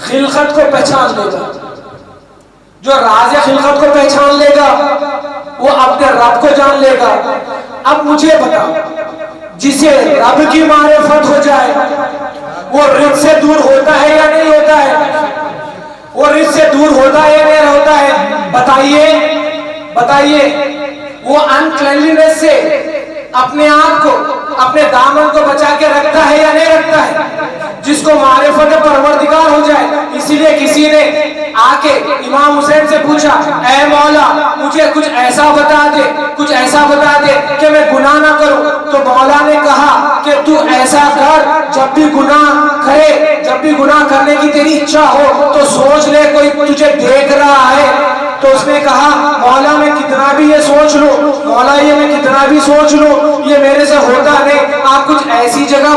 خلقت کو پہچان لے گا، جو راز خلقت کو پہچان لے گا وہ اپنے رب کو جان لے گا۔ اب مجھے بتا، جسے رب کی معرفت ہو جائے وہ رزق سے دور ہوتا ہے یا نہیں ہوتا ہے؟ وہ رزق سے دور ہوتا ہے یا نہیں ہوتا ہے؟ بتائیے وہ انکلینلینس سے اپنے آپ کو، اپنے دامن کو بچا کے رکھتا ہے یا نہیں رکھتا ہے؟ جس کو معرفت پروردگار ہو جائے۔ اسی لیے کسی نے آ کے امام حسین سے پوچھا، اے مولا مجھے کچھ ایسا بتا دے کہ میں گناہ نہ کروں۔ تو مولا نے کہا کہ تو ایسا کر، جب بھی گناہ کرنے کی تیری اچھا ہو تو سوچ لے کوئی تجھے دیکھ رہا ہے۔ تو اس نے کہا مولا میں کتنا بھی یہ سوچ لوں، یہ میرے سے ہوتا نہیں، آپ کچھ ایسی جگہ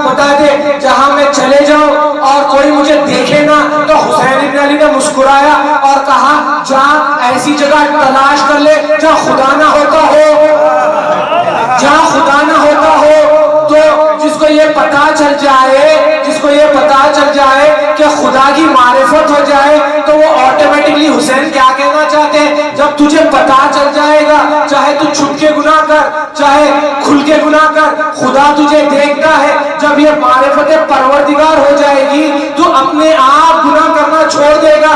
بتا دے جہاں میں چلے جاؤں اور کوئی مجھے دیکھے نہ۔ تو حسین ابن علی نے مسکرایا اور کہا جا ایسی جگہ تلاش کر لے جہاں خدا نہ ہوتا ہو، جہاں خدا نہ ہوتا ہو، تو جس کو یہ پتا چل جائے، جس کو یہ پتا چل جائے کہ خدا کی معرفت ہو جائے، تو وہ آٹومیٹکلی حسین کیا کہنا چاہتے ہیں؟ جب تجھے پتا چل جائے گا، چاہے تو چھپ کے گناہ کر چاہے کھل کے گناہ کر، خدا تجھے دیکھتا ہے۔ جب یہ معرفت پروردگار ہو جائے گی تو اپنے آپ گناہ کرنا چھوڑ دے گا،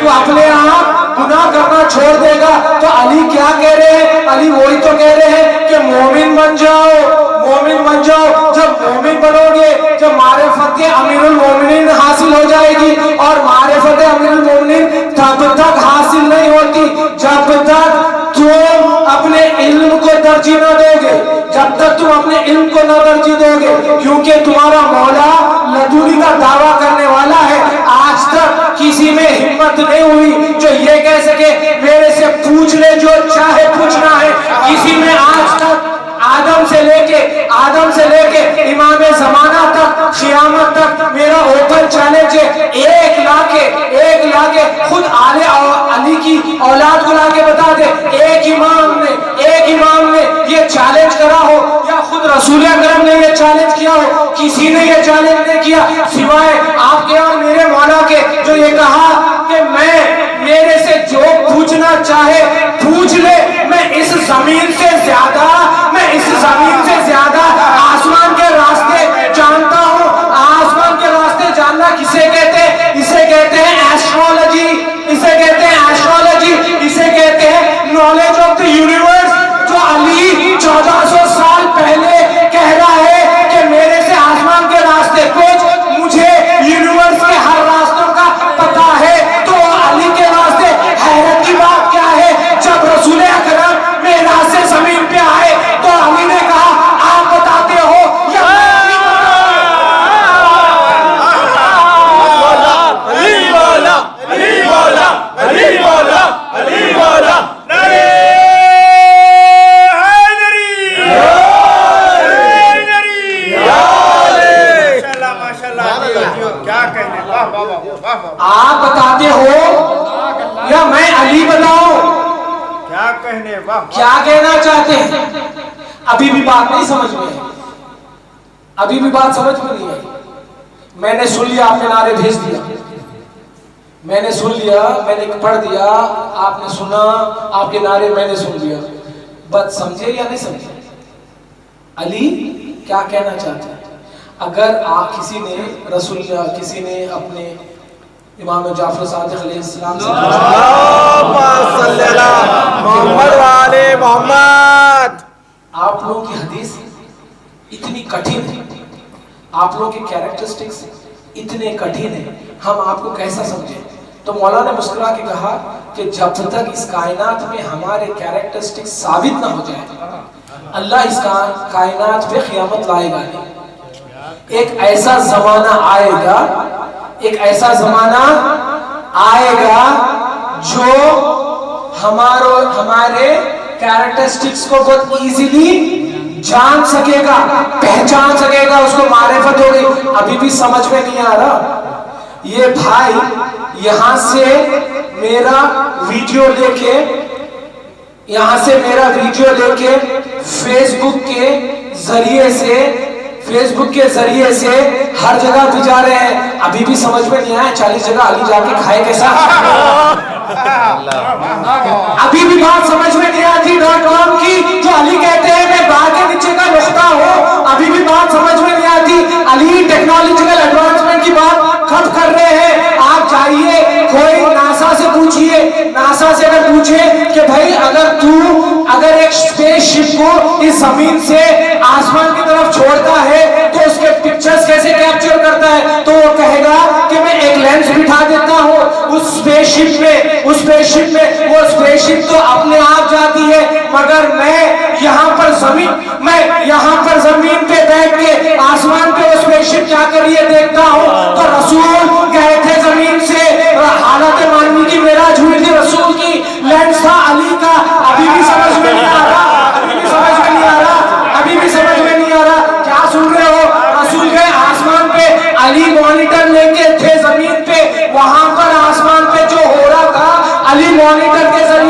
تو اپنے آپ گناہ کرنا چھوڑ دے گا۔ تو علی کیا کہہ رہے ہیں؟ علی وہی تو کہہ رہے ہیں کہ مومن بن جاؤ، مومن بن جاؤ۔ جب مومن بنو گے، جب معرفت کے امیر المومنین حاصل ہو جائے گی، اور معرفت امیر المومنین تب تک حاصل نہیں ہوتی جب تک تم اپنے علم کو ترجیح نہ دو گے، جب تک تم اپنے علم کو نہ ترجیح دو گے، کیونکہ تمہارا مولا لدونی کا دعویٰ کرنے والا ہے۔ آج تک کسی میں ہمت نہیں ہوئی جو یہ کہہ سکے میرے سے پوچھ لے جو چاہے پوچھنا ہے۔ کسی میں آج تک آدم سے لے کے امام زمانہ تک، قیامت تک میرا اوپن چیلنج ہے، ایک لا کے خود علی کی اولاد کو لا کے بتا دے، ایک امام نے یہ چیلنج کرا ہو، یا خود رسول اکرم نے یہ چیلنج کیا ہو، کسی نے یہ چیلنج نہیں کیا سوائے آپ کے اور میرے مولا کے، جو یہ کہا کہ میرے سے جو پوچھنا چاہے پوچھ لے، میں اس زمین سے زیادہ آسمان کے راستے جانتا ہوں۔ آسمان کے راستے جاننا کسے کہتے ہیں؟ اسے کہتے ہیں ایسٹرولوجی، اسے کہتے ہیں نالج آف دی یونیورس۔ جو علی 1400 سال پہلے کہہ رہا ہے کہ میرے سے آسمان کے راستے پوچھ، مجھے یونیورس کے ہر راستوں کا پتا ہے، تو علی کے راستے حیرت کی بات کیا ہے؟ جب رسول اکرم معراج سے زمین پہ آئے تو علی نے کہا آپ بتاتے ہو یا آپ بتاتے ہو یا میں علی بتاؤں؟ کیا کہنا چاہتے ہیں؟ ابھی بھی بات نہیں سمجھ میں ہے، ابھی بھی بات سمجھ میں نہیں ہے۔ میں نے سن لیا، آپ نے نعرے بھیج دیا، میں نے سن لیا، میں نے پڑھ دیا، آپ نے سنا، آپ کے نعرے میں نے سن لیا، بات سمجھے یا نہیں سمجھے؟ علی کیا کہنا چاہتا ہے؟ اگر آپ کسی نے رسول اللہ، کسی نے اپنے امام جعفر صادق علیہ السلام سے محمد والے محمد، آپ لوگوں کی حدیث اتنی کٹھن ہے، آپ لوگوں کے کیریکٹرسٹکس اتنے کٹھن ہیں، ہم آپ کو کیسا سمجھیں؟ تو مولا نے مسکرا کے کہا کہ جب تک اس کائنات میں ہمارے کیریکٹرسٹکس ثابت نہ ہو جائے، اللہ اس کائنات پہ قیامت لائے گا نہیں۔ ایک ایسا زمانہ آئے گا جو ہمارے کیریکٹرسٹکس کو بہت ایزیلی جان سکے گا، پہچان سکے گا، اس کو معرفت ہوگی۔ ابھی بھی سمجھ میں نہیں آ رہا؟ یہ بھائی یہاں سے میرا ویڈیو لے کے فیس بک کے ذریعے سے ہر جگہ بھیجا رہے ہیں۔ ابھی بھی سمجھ میں نہیں آیا 40 جگہ علی جا کے کھائے کیسا؟ ابھی بھی بات سمجھ میں نہیں آتی .com کی، جو علی کہتے ہیں میں باغ کے نیچے کا نقطہ ہوں، ابھی بھی بات سمجھ میں نہیں آتی۔ علی ٹیکنالوجیکل ایڈوانسمنٹ کی بات کب کر رہے ہیں؟ آپ جائیے کوئی ناسا سے اگر پوچھے کہ بھائی اگر ایک اسپیس شپ کو اس زمین سے آسمان کی طرف چھوڑتا ہے تو اس کے پکچرز کیسے کیپچر کرتا ہے، تو وہ کہے گا کہ میں ایک لینس بٹھا دیتا ہوں اس اسپیس شپ میں، وہ اسپیس شپ تو اپنے آپ جاتی ہے، مگر میں یہاں پر زمین پہ بیٹھ کے آسمان پہ وہ اسپیس شپ کیا کر رہی ہے دیکھتا ہوں۔ تو رسول گئے تھے زمین سے، حالت مانوی کی معراج ہوئی تھی، رسول کی لینس تھا علی کا۔ ابھی بھی سمجھ میں نہیں آ رہا کیا سن رہے ہو؟ رسول گئے آسمان پہ، علی مانیٹر لے کے تھے زمین پہ، وہاں پر آسمان پہ جو ہو رہا تھا علی مانیٹر کے ذریعے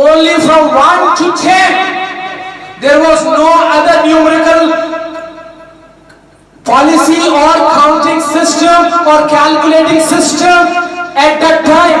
only from 1 to 10, there was no other numerical policy or counting system or calculating system at that time.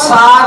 7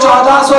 1400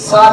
7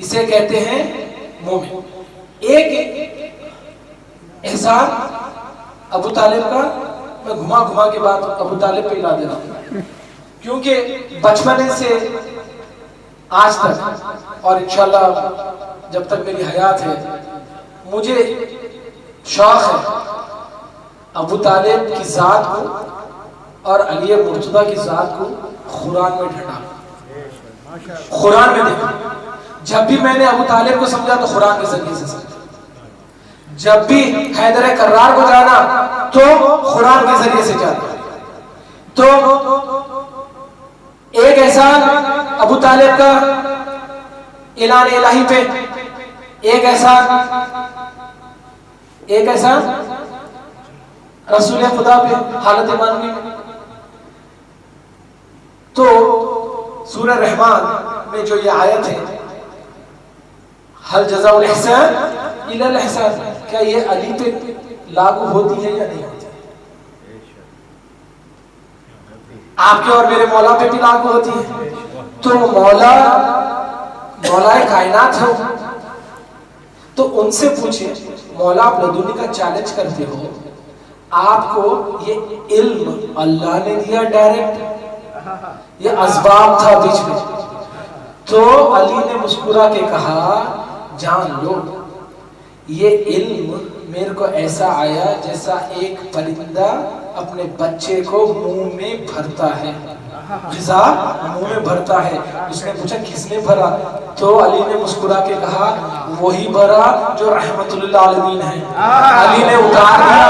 اسے کہتے ہیں مومن۔ ایک احسان ابو طالب کا میں گھما کے بات ابو طالب پہ لا دے رہا ہوں، کیونکہ بچپنے سے آج تک اور انشاءاللہ جب تک میری حیات ہے مجھے شوق ہے ابو طالب کی ذات کو اور علی مرتضیٰ کی ذات کو قرآن میں ڈھونڈا، قرآن میں دیکھا۔ جب بھی میں نے ابو طالب کو سمجھا تو قرآن کے ذریعے سے سمجھا، جب بھی حیدر کرار کو جانا تو قرآن کے ذریعے سے جانا۔ تو ایک احسان ابو طالب کا اعلان الہی پہ، ایک احسان رسول خدا پہ حالت ایمانی میں۔ تو سورہ رحمان میں جو یہ آیت ہے حل جزاء الاحسان الا الاحسان، کیا یہ علی پہ لاگو ہوتی ہے یا نہیں ہوتی؟ آپ کے اور میرے مولا پہ بھی لاگو ہوتی ہے۔ تو مولا کائنات ہو تو ان سے پوچھیں، مولا آپ لدنی کا چیلنج کرتے ہو، آپ کو یہ علم اللہ نے دیا ڈائریکٹ یہ اسباب تھا بیچ میں؟ تو علی نے مسکرا کے کہا جان لو یہ علم میرے کو ایسا آیا جیسا ایک پرندہ اپنے بچے کو منہ میں بھرتا ہے، غذا منہ میں بھرتا ہے۔ اس نے پوچھا کس نے بھرا؟ تو علی نے مسکرا کے کہا وہی بھرا جو رحمت اللہ عالمین ہے۔ علی نے اتار دیا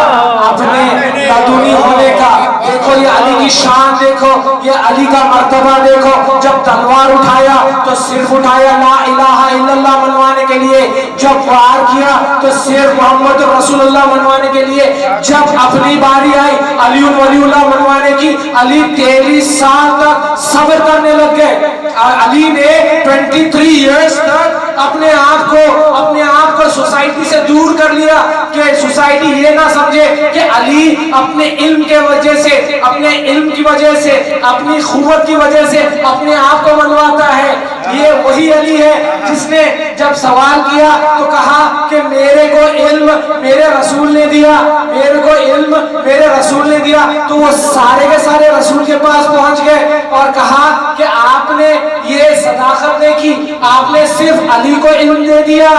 اپنے لدنی ہونے کا۔ دیکھو یہ علی کی شان، دیکھو یہ علی کا مرتبہ دیکھو۔ جب تلوار اٹھایا تو صرف اٹھایا لا الہ الا اللہ منوانے کے لیے، جب وار کیا تو صرف محمد رسول اللہ منوانے کے لیے۔ جب اپنی باری آئی علی ولی اللہ منوانے کی، علی 23 سال تک صبر کرنے لگ گئے۔ علی نے 23 ایئرز تک اپنے آپ کو سوسائٹی سے دور کر لیا کہ سوسائٹی یہ نہ سمجھے کہ علی اپنے علم کے وجہ سے، اپنے علم کی وجہ سے، اپنی قوت کی وجہ سے اپنے آپ کو منواتا ہے۔ یہ وہی علی ہے جس نے جب سوال کیا تو کہا کہ میرے کو علم میرے رسول نے دیا، میرے کو علم میرے رسول نے دیا۔ تو وہ سارے کے سارے رسول کے پاس پہنچ گئے اور کہا کہ آپ نے یہ صداقت نہیں کی، آپ نے صرف علی کو علم دے دیا،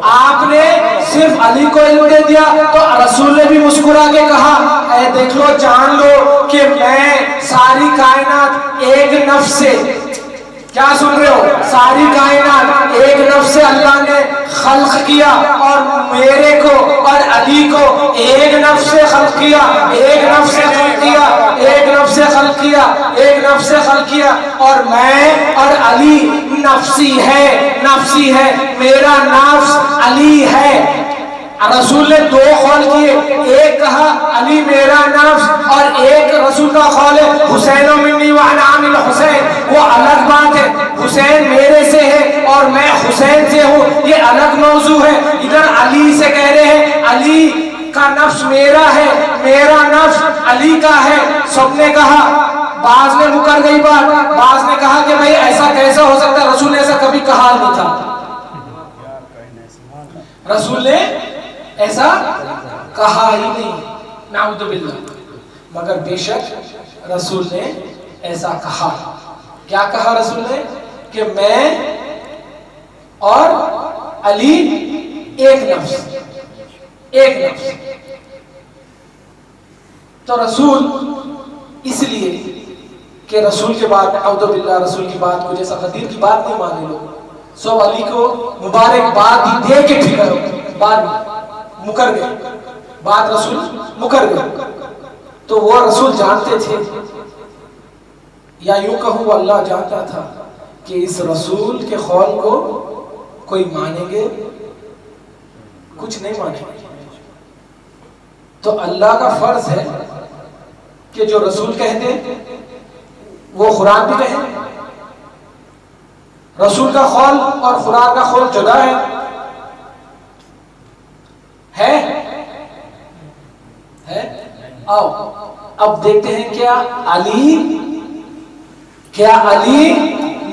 آپ نے صرف علی کو علم دے دیا۔ تو رسول نے بھی مسکرا کے کہا اے دیکھ لو جان لو کہ میں ساری کائنات ایک نفس سے، کیا سن رہے ہو، ساری کائنات ایک نفس سے اللہ نے خلق کیا اور میرے کو اور علی کو ایک نفس سے خلق کیا، ایک نفس سے خلق کیا، ایک نفس سے خلق کیا، ایک نفس سے خلق کیا۔ اور میں اور علی نفسی ہے، میرا نفس علی ہے۔ رسول نے 2 قول کیے، ایک کہا علی میرا نفس، اور ایک رسول کا قول ہے حسین منی وانا من الحسین، وہ الگ بات ہے۔ حسین میرے سے ہے اور میں حسین سے ہوں، یہ الگ موضوع ہے۔ ادھر علی سے کہہ رہے ہیں علی کا نفس میرا ہے، میرا نفس علی کا ہے۔ سب نے کہا، بعض نے مکر گئی بات، بعض نے کہا کہ بھئی ایسا کیسا ہو سکتا ہے، رسول نے ایسا کبھی کہا نہیں تھا، رسول نے ایسا کہا ہی نہیں، نعوذ باللہ۔ مگر بے شک رسول نے ایسا کہا۔ کیا کہا رسول نے؟ کہ میں اور علی ایک نفس، ایک نفس۔ تو رسول اس لیے کہ رسول کے بعد نعوذ باللہ رسول کی بات کو جیسا غدیر کی بات نہیں مانے لوگ، سب علی کو مبارکباد ہی دے کے پھر کرو، بعد مکر گئے، بعد رسول مکر گئے۔ تو وہ رسول جانتے تھے، یا یوں کہوں اللہ جانتا تھا کہ اس رسول کے قول کو کوئی مانیں گے، کچھ نہیں مانیں گے۔ تو اللہ کا فرض ہے کہ جو رسول کہتے وہ قرآن بھی کہیں۔ رسول کا قول اور قرآن کا قول جدا ہے؟ آؤ اب دیکھتے ہیں کیا علی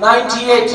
98।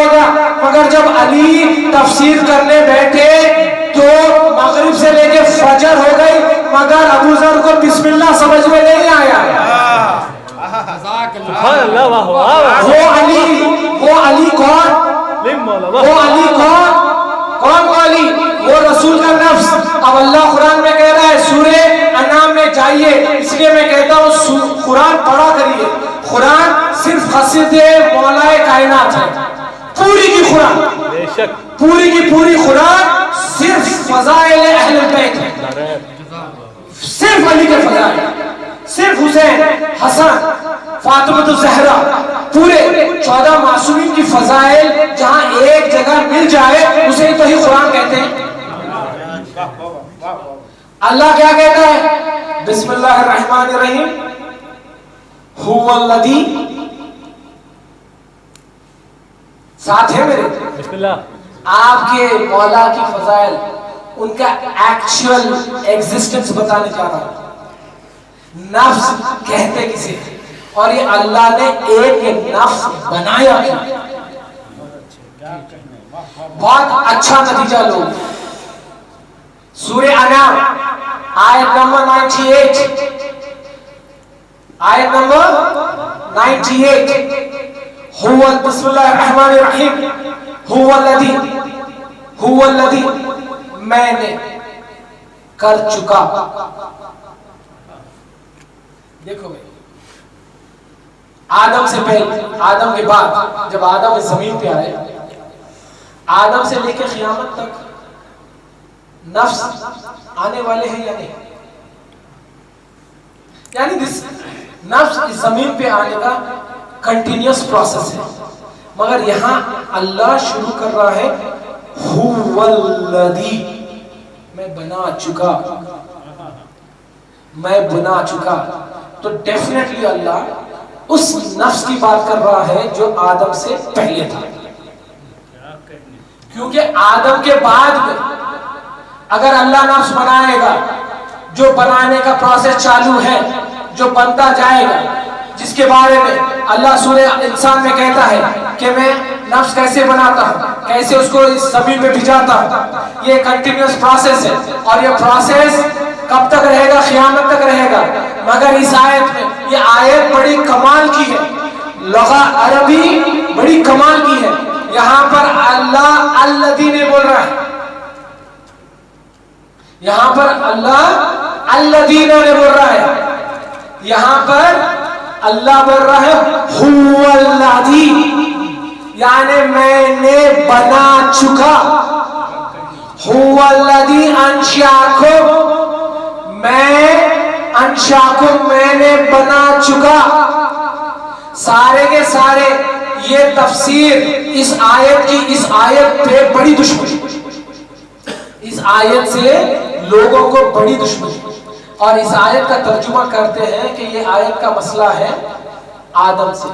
آئے گا. مگر جب علی تفسیر کرنے بیٹھے تو مغرب سے لے کے فجر ہو گئی مگر ابو ذر کو بسم اللہ سمجھ میں نہیں آیا. سبحان اللہ. واہ واہ. وہ علی کون؟ وہ علی کون وہ علی؟ وہ رسول کا نفس. اب اللہ قرآن میں کہہ رہا ہے سورہ انعام میں جائیے. اس لیے میں کہتا ہوں قرآن پڑھا کریے. قرآن صرف قصیدہ مولا کائنات ہے. پوری کی قرآن بے شک پوری کی پوری قرآن صرف فضائل اہل بیت ہے. صرف علی کے فضائل, صرف حسین, حسن, فاطمہ الزہرا, پورے 14 معصومین کی فضائل جہاں ایک جگہ مل جائے اسے تو ہی قرآن کہتے ہیں. اللہ کیا کہتا ہے؟ بسم اللہ الرحمن الرحیم. هو الذی, ساتھ ہے میرے بسم اللہ. آپ کے مولا کی فضائل, ان کا ایکچوئل ایگزسٹنس بتانے جا رہا ہوں. نفس کہتے کسے اور یہ اللہ نے ایک نفس بنایا کیا. بہت اچھا نتیجہ لو. سورہ انعام آیت نمبر 98, آیت نمبر 98. بسم اللہ الرحمن الرحیم. هو الذی, میں نے کر چکا. دیکھو بھائی, آدم سے پہلے, آدم کے بعد, جب آدم اس زمین پہ آئے, آدم سے لے کے قیامت تک نفس آنے والے ہیں یا نہیں؟ یعنی نفس اس زمین پہ آنے کا کنٹینیوس پروسیس ہے. مگر یہاں اللہ شروع کر رہا ہے هو الذی, میں بنا چکا, میں بنا چکا. تو ڈیفینیٹلی اللہ اس نفس کی بات کر رہا ہے جو آدم سے پہلے تھا. کیونکہ آدم کے بعد میں اگر اللہ نفس بنائے گا, جو بنانے کا پروسیس چالو ہے, جو بنتا جائے گا, جس کے بارے میں اللہ سورہ انسان میں کہتا ہے کہ میں نفس کیسے بناتا ہوں, کیسے اس کو اس زمین پہ بھجاتا ہوں. یہ کنٹینیوس پروسیس ہے اور یہ پروسیس کب تک رہے گا؟ قیامت تک رہے گا. مگر اس آیت میں, یہ آیت بڑی کمال کی ہے, لغت عربی بڑی کمال کی ہے. یہاں پر اللہ الذی نے بول رہا ہے, یہاں پر اللہ الذین نے بول رہا ہے, یہاں پر اللہ بول رہا ہے هو الذی, یعنی میں نے بنا چکا. هو الذی انشأکم, میں نے بنا چکا. سارے کے سارے یہ تفسیر اس آیت کی, اس آیت پہ بڑی دشمنی, اس آیت سے لوگوں کو بڑی دشمنی. اور اس آیت کا ترجمہ کرتے ہیں کہ یہ آیت کا مسئلہ ہے آدم سے.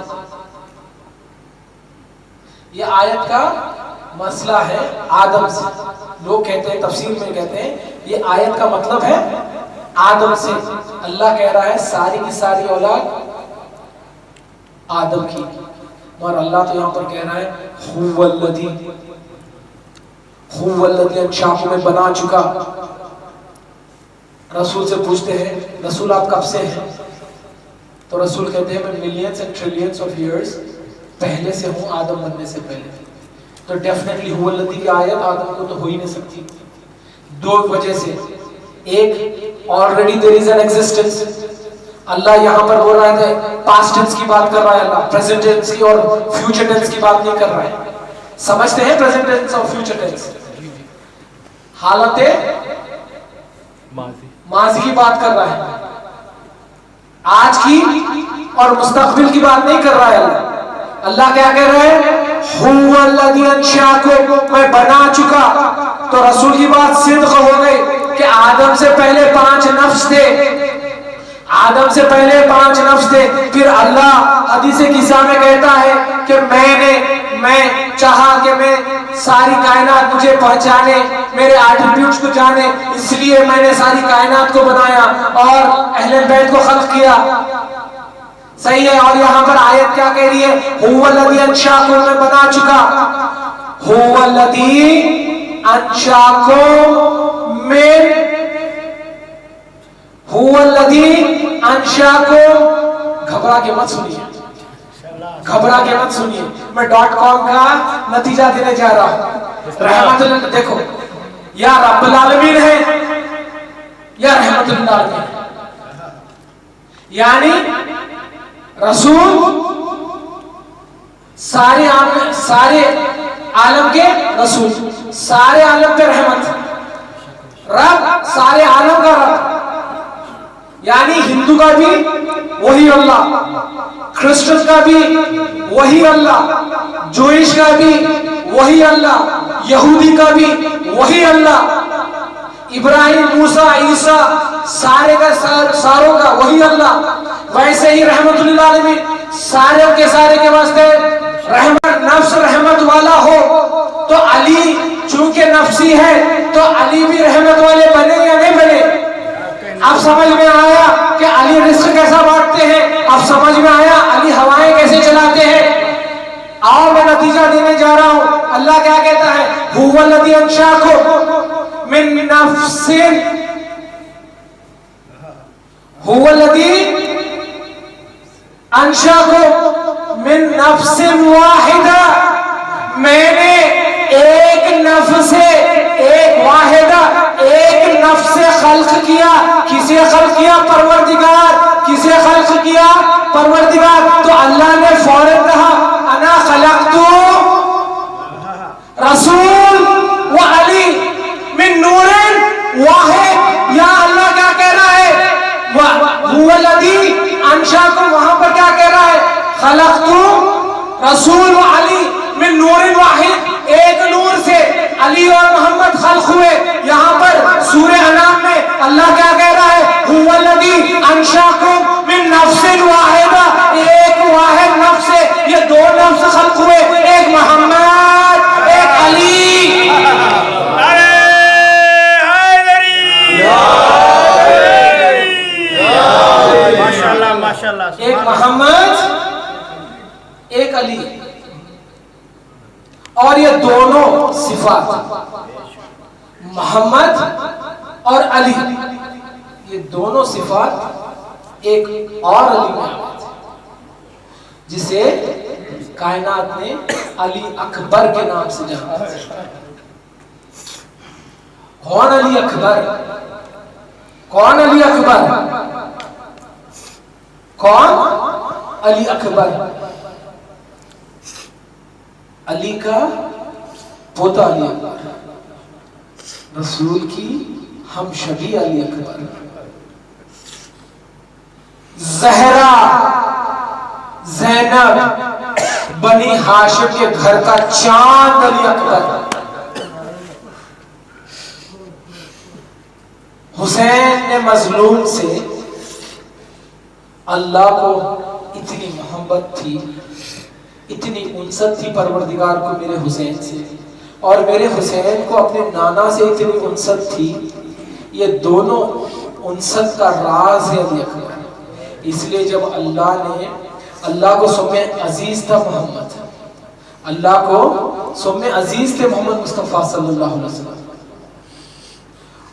یہ آیت کا مسئلہ ہے آدم سے. لوگ کہتے ہیں, تفسیر میں کہتے ہیں یہ آیت کا مطلب ہے آدم سے. اللہ کہہ رہا ہے ساری کی ساری اولاد آدم کی, اور اللہ تو یہاں پر کہہ رہا ہے هو الذی انشأکم, میں بنا چکا. رسول سے پوچھتے ہیں رسول آپ کب سے ہیں؟ تو رسول کہتے ہیں میں millions and trillions of years پہلے سے ہوں, آدم بننے سے پہلے. تو ڈیفینیٹلی هو الذی کی آیت آدم کو تو ہو ہی نہیں سکتی. دو وجہ سے, ایک already there is an existence. اللہ یہاں پر بول رہا ہے پاسٹ ٹینس کی بات کر رہا ہے, اللہ پریزنٹ ٹینس کی اور فیوچر ٹینس کی بات نہیں کر رہا ہے. سمجھتے ہیں پریزنٹ ٹینس اور فیوچر ٹینس, حالت ماضی کی بات کر رہا ہے, آج کی اور مستقبل کی بات نہیں کر رہا ہے. اللہ کیا کہہ رہا ہے هو الذی انشأکم, میں بنا چکا. تو رسول کی بات صدق ہو گئی کہ آدم سے پہلے 5 نفس تھے, آدم سے پہلے 5 نفس تھے. پھر اللہ حدیث قدسی میں کہتا ہے کہ میں چاہا کہ میں ساری کائنات مجھے پہچانے, میرے ایٹریبیوٹس کو جانے, اس لیے میں نے ساری کائنات کو بنایا اور اہل بیت کو خلق کیا. صحیح ہے. اور یہاں پر آیت کیا کہہ رہی ہے؟ هو الذی انشاکم میں بنا چکا. هو الذی انشاکم من، هو الذی انشاکم. گھبرا کے مت سنیے، گھبرا کے مت سنیے. میں .com کا نتیجہ دینے جا رہا ہوں. رحمت اللہ، دیکھو یا رب العالمین ہے یا رحمت اللہ، یعنی رسول سارے عالم کے رسول، سارے عالم پہ رحمت. رب سارے عالم کا رب، یعنی ہندو کا بھی وہی اللہ، کرسچن کا بھی وہی اللہ، جوئش کا بھی وہی اللہ، یہودی کا بھی وہی اللہ، ابراہیم، موسیٰ، عیسیٰ سارے کا ساروں کا وہی اللہ. ویسے ہی رحمت اللہ علیہ سارے کے واسطے رحمت، نفس رحمت والا ہو تو علی چونکہ نفسی ہے تو علی بھی رحمت والے بنے یا نہیں بنے؟ اب سمجھ میں آیا کہ علی رزق کیسا بانٹتے ہیں، اب سمجھ میں آیا علی ہوائیں کیسے چلاتے ہیں. اور میں نتیجہ دینے جا رہا ہوں. اللہ کیا کہتا ہے؟ هو الذی انشاکم من نفس، هو الذی انشاکم من نفس واحدہ. میں نے ایک نفس سے، ایک واحدہ، ایک نفس سے خلق کیا. کسے خلق کیا؟ پروردگار. کسے خلق کیا؟ پروردگار. تو اللہ نے فوراً کہا انا خلقت رسول و علی من نور واحد. یا اللہ کیا کہہ رہا ہے؟ هو الذی انشاکم، وہاں پر کیا کہہ رہا ہے؟ خلقت رسول و علی من نور واحد، ایک نور سے علی اور محمد خلق ہوئے. یہاں پر سورہ انعام میں اللہ کیا کہہ رہا ہے؟ هو الذی انشاکم من نفس واحدہ، ایک واحد نفس سے یہ دو نفس خلق ہوئے، ایک محمد، ایک علی. ایک محمد، ایک علی. اور یہ دونوں صفات محمد اور علی، یہ دونوں صفات ایک اور علی میں جسے کائنات نے علی اکبر کے نام سے جانا. کون علی اکبر؟ کون علی اکبر؟ کون علی اکبر؟ علی کا پوتا علی اکبر، رسول کی ہم شبی علی اکبر، زہرا زینب بنی ہاشم کے گھر کا چاند علی اکبر. حسین نے مظلوم سے اللہ کو اتنی محبت تھی، اتنی انست تھی پروردگار کو میرے حسین سے، اور میرے حسین کو اپنے نانا سے اتنی انست تھی. یہ دونوں انست کا راز ہے علی اکبر. اس لیے جب اللہ کو سب میں عزیز تھا محمد، اللہ کو سب میں عزیز تھے محمد مصطفیٰ صلی اللہ علیہ وسلم،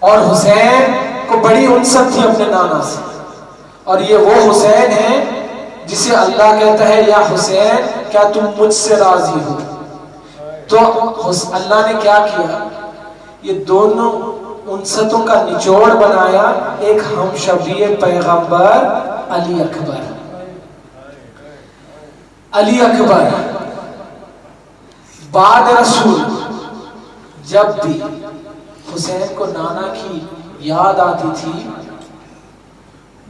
اور حسین کو بڑی انست تھی اپنے نانا سے. اور یہ وہ حسین ہے جسے اللہ کہتا ہے یا حسین کیا تم مجھ سے راضی ہو؟ تو اللہ نے کیا کیا؟ یہ دونوں انستوں کا نچوڑ بنایا ایک ہم شبیہ پیغمبر علی اکبر. علی اکبر بعد رسول جب بھی حسین کو نانا کی یاد آتی تھی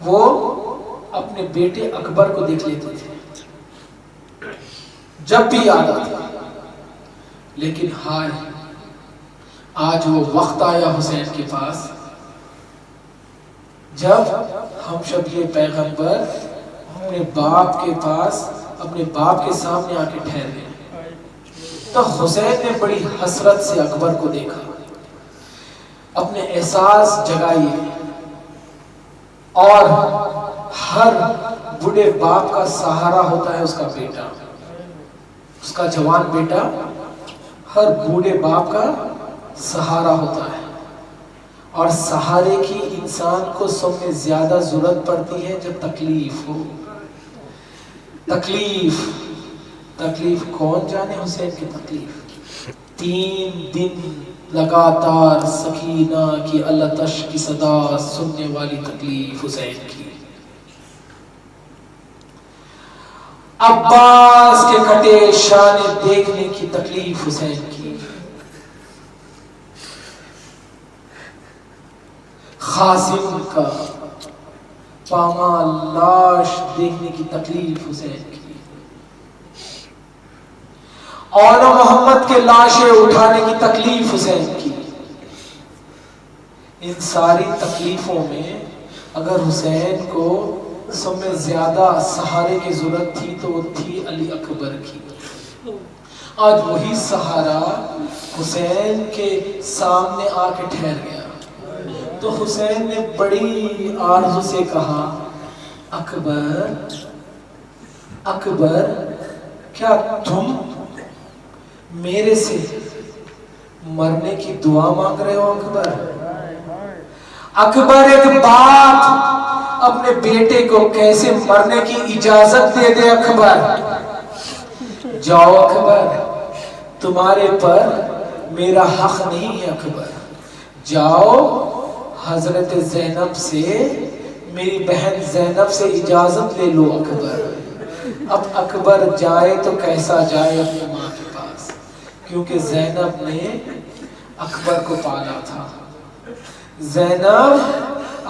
وہ اپنے بیٹے اکبر کو دیکھ لیتے تھے جب بھی یاد آتی. لیکن ہائے آج وہ وقت آیا حسین کے پاس جب ہم شبیہ پیغمبر اپنے باپ کے پاس اپنے باپ کے سامنے آ کے ٹھہر گئے. تو حسین نے بڑی حسرت سے اکبر کو دیکھا، اپنے احساس جگائیے، اور ہر بوڑھے باپ کا سہارا ہوتا ہے اس کا بیٹا، اس کا جوان بیٹا ہر بوڑھے باپ کا سہارا ہوتا ہے. اور سہارے کی انسان کو سب میں زیادہ ضرورت پڑتی ہے جب تکلیف ہو. تکلیف کون جانے حسین کی تکلیف. 3 دن لگاتار سکینہ کی التش کی صدا سننے والی تکلیف حسین کی. عباس کے کٹے شانے دیکھنے کی تکلیف حسین کی. خاصم کا پامال لاش دیکھنے کی تکلیف حسین کی. اور محمد کے لاشیں اٹھانے کی تکلیف حسین کی. ان ساری تکلیفوں میں اگر حسین کو سب میں زیادہ سہارے کی ضرورت تھی تو وہ تھی علی اکبر کی. آج وہی سہارا حسین کے سامنے آ کے ٹھہر گیا تو حسین نے بڑی آرزو سے کہا اکبر کیا تم میرے سے مرنے کی دعا مانگ رہے ہو. اکبر ایک باپ اپنے بیٹے کو کیسے مرنے کی اجازت دے دے. اکبر جاؤ اکبر، تمہارے پر میرا حق نہیں ہے. اکبر جاؤ حضرت زینب سے، میری بہن زینب سے اجازت لے لو. اکبر اب اکبر جائے تو کیسا جائے اپنی ماں کے پاس، کیونکہ زینب نے اکبر کو پالا تھا. زینب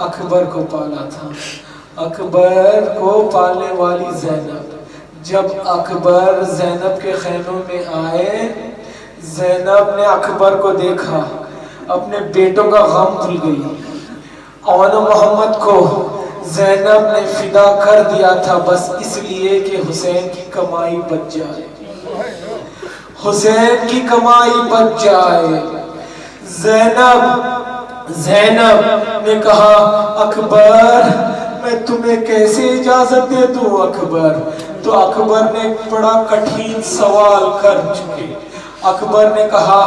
اکبر کو پالا تھا. اکبر کو پالنے والی زینب جب اکبر زینب کے خیموں میں آئے، زینب نے اکبر کو دیکھا، اپنے بیٹوں کا غم بھول گئی. اور محمد کو زینب نے فدا کر دیا تھا بس اس لیے کہ حسین کی کمائی بچ جائے، حسین کی کمائی بچ جائے. زینب نے کہا اکبر میں تمہیں کیسے اجازت دے دوں اکبر. تو اکبر نے بڑا کٹھین سوال کر چکے. اکبر نے کہا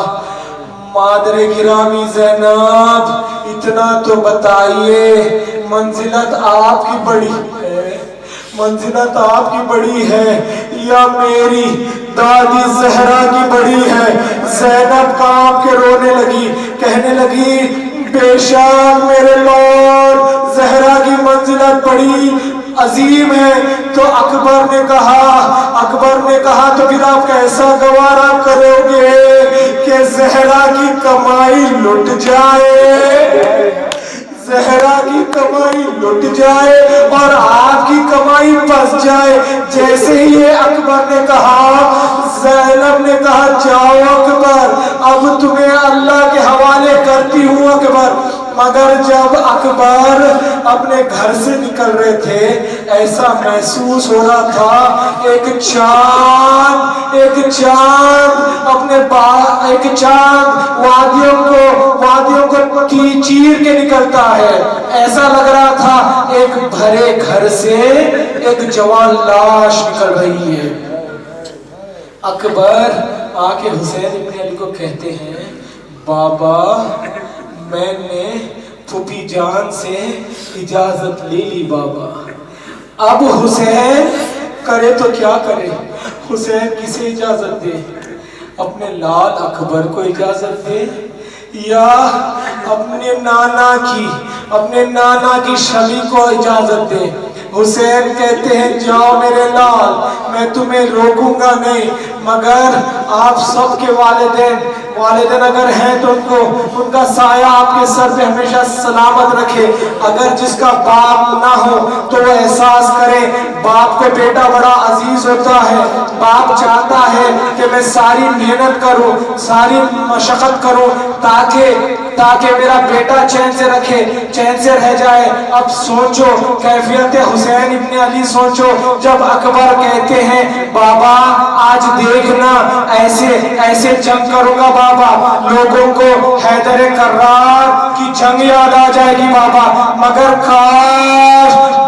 مادر گرامی زینب اتنا تو بتائیے، منزلت آپ کی بڑی ہے، منزلت آپ کی بڑی ہے یا میری دادی زہرا کی بڑی ہے. زینب کانپ کے رونے لگی، کہنے لگی بے شک میرے لارڈ زہرا کی منزلت بڑی عظیم ہے. تو اکبر نے کہا تو پھر آپ کیسا گوارا کرو گے کہ زہرا کی کمائی لٹ جائے، زہرا کی کمائی لٹ جائے اور آپ کی کمائی بس جائے. جیسے ہی اکبر نے کہا، زینب نے کہا جاؤ اکبر اب تمہیں اللہ کے حوالے کرتی ہوں اکبر. مگر جب اکبر اپنے گھر سے نکل رہے تھے ایسا محسوس ہو رہا تھا ایک چاند وادیوں کو چیر کے نکلتا ہے. ایسا لگ رہا تھا ایک بھرے گھر سے ایک جوان لاش نکل رہی ہے. اکبر آ کے حسین ابن علی کو کہتے ہیں بابا میں نے پھوپھی جان سے اجازت لے لی بابا، اب حسین کرے تو کیا کرے. حسین کسے اجازت دے؟ اپنے لال اکبر کو اجازت دے یا اپنے نانا کی شمی کو اجازت دے؟ حسین کہتے ہیں جاؤ میرے لال میں تمہیں روکوں گا نہیں، مگر آپ سب کے والدین اگر ہیں تو ان کا سایہ آپ کے سر پہ ہمیشہ سلامت رکھے. اگر جس کا باپ نہ ہو تو وہ احساس کرے باپ کو بیٹا بڑا عزیز ہوتا ہے. باپ چاہتا ہے کہ میں ساری محنت کروں، ساری مشقت کروں تاکہ میرا بیٹا چین سے رہ جائے. اب سوچو کیفیت حسین ابن علی، سوچو جب اکبر کہتے ہیں بابا آج دیکھنا ایسے جنگ کروں گا بابا، لوگوں کو حیدر کرار کی جنگ یاد آ جائے گی بابا، مگر کاش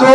2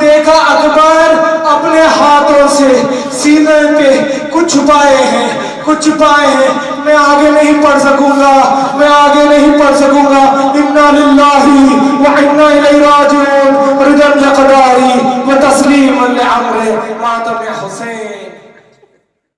دیکھا اکبر اپنے ہاتھوں سے سینے پہ کچھ چھپائے ہیں، کچھ چھپائے ہیں. میں آگے نہیں پڑھ سکوں گا، میں